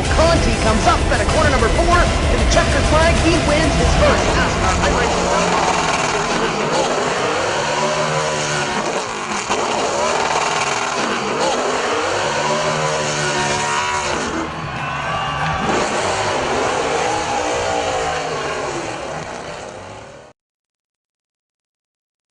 Daniel Conti comes up at a corner number 4 to the checkered flag. He wins his first NASCAR iRacing.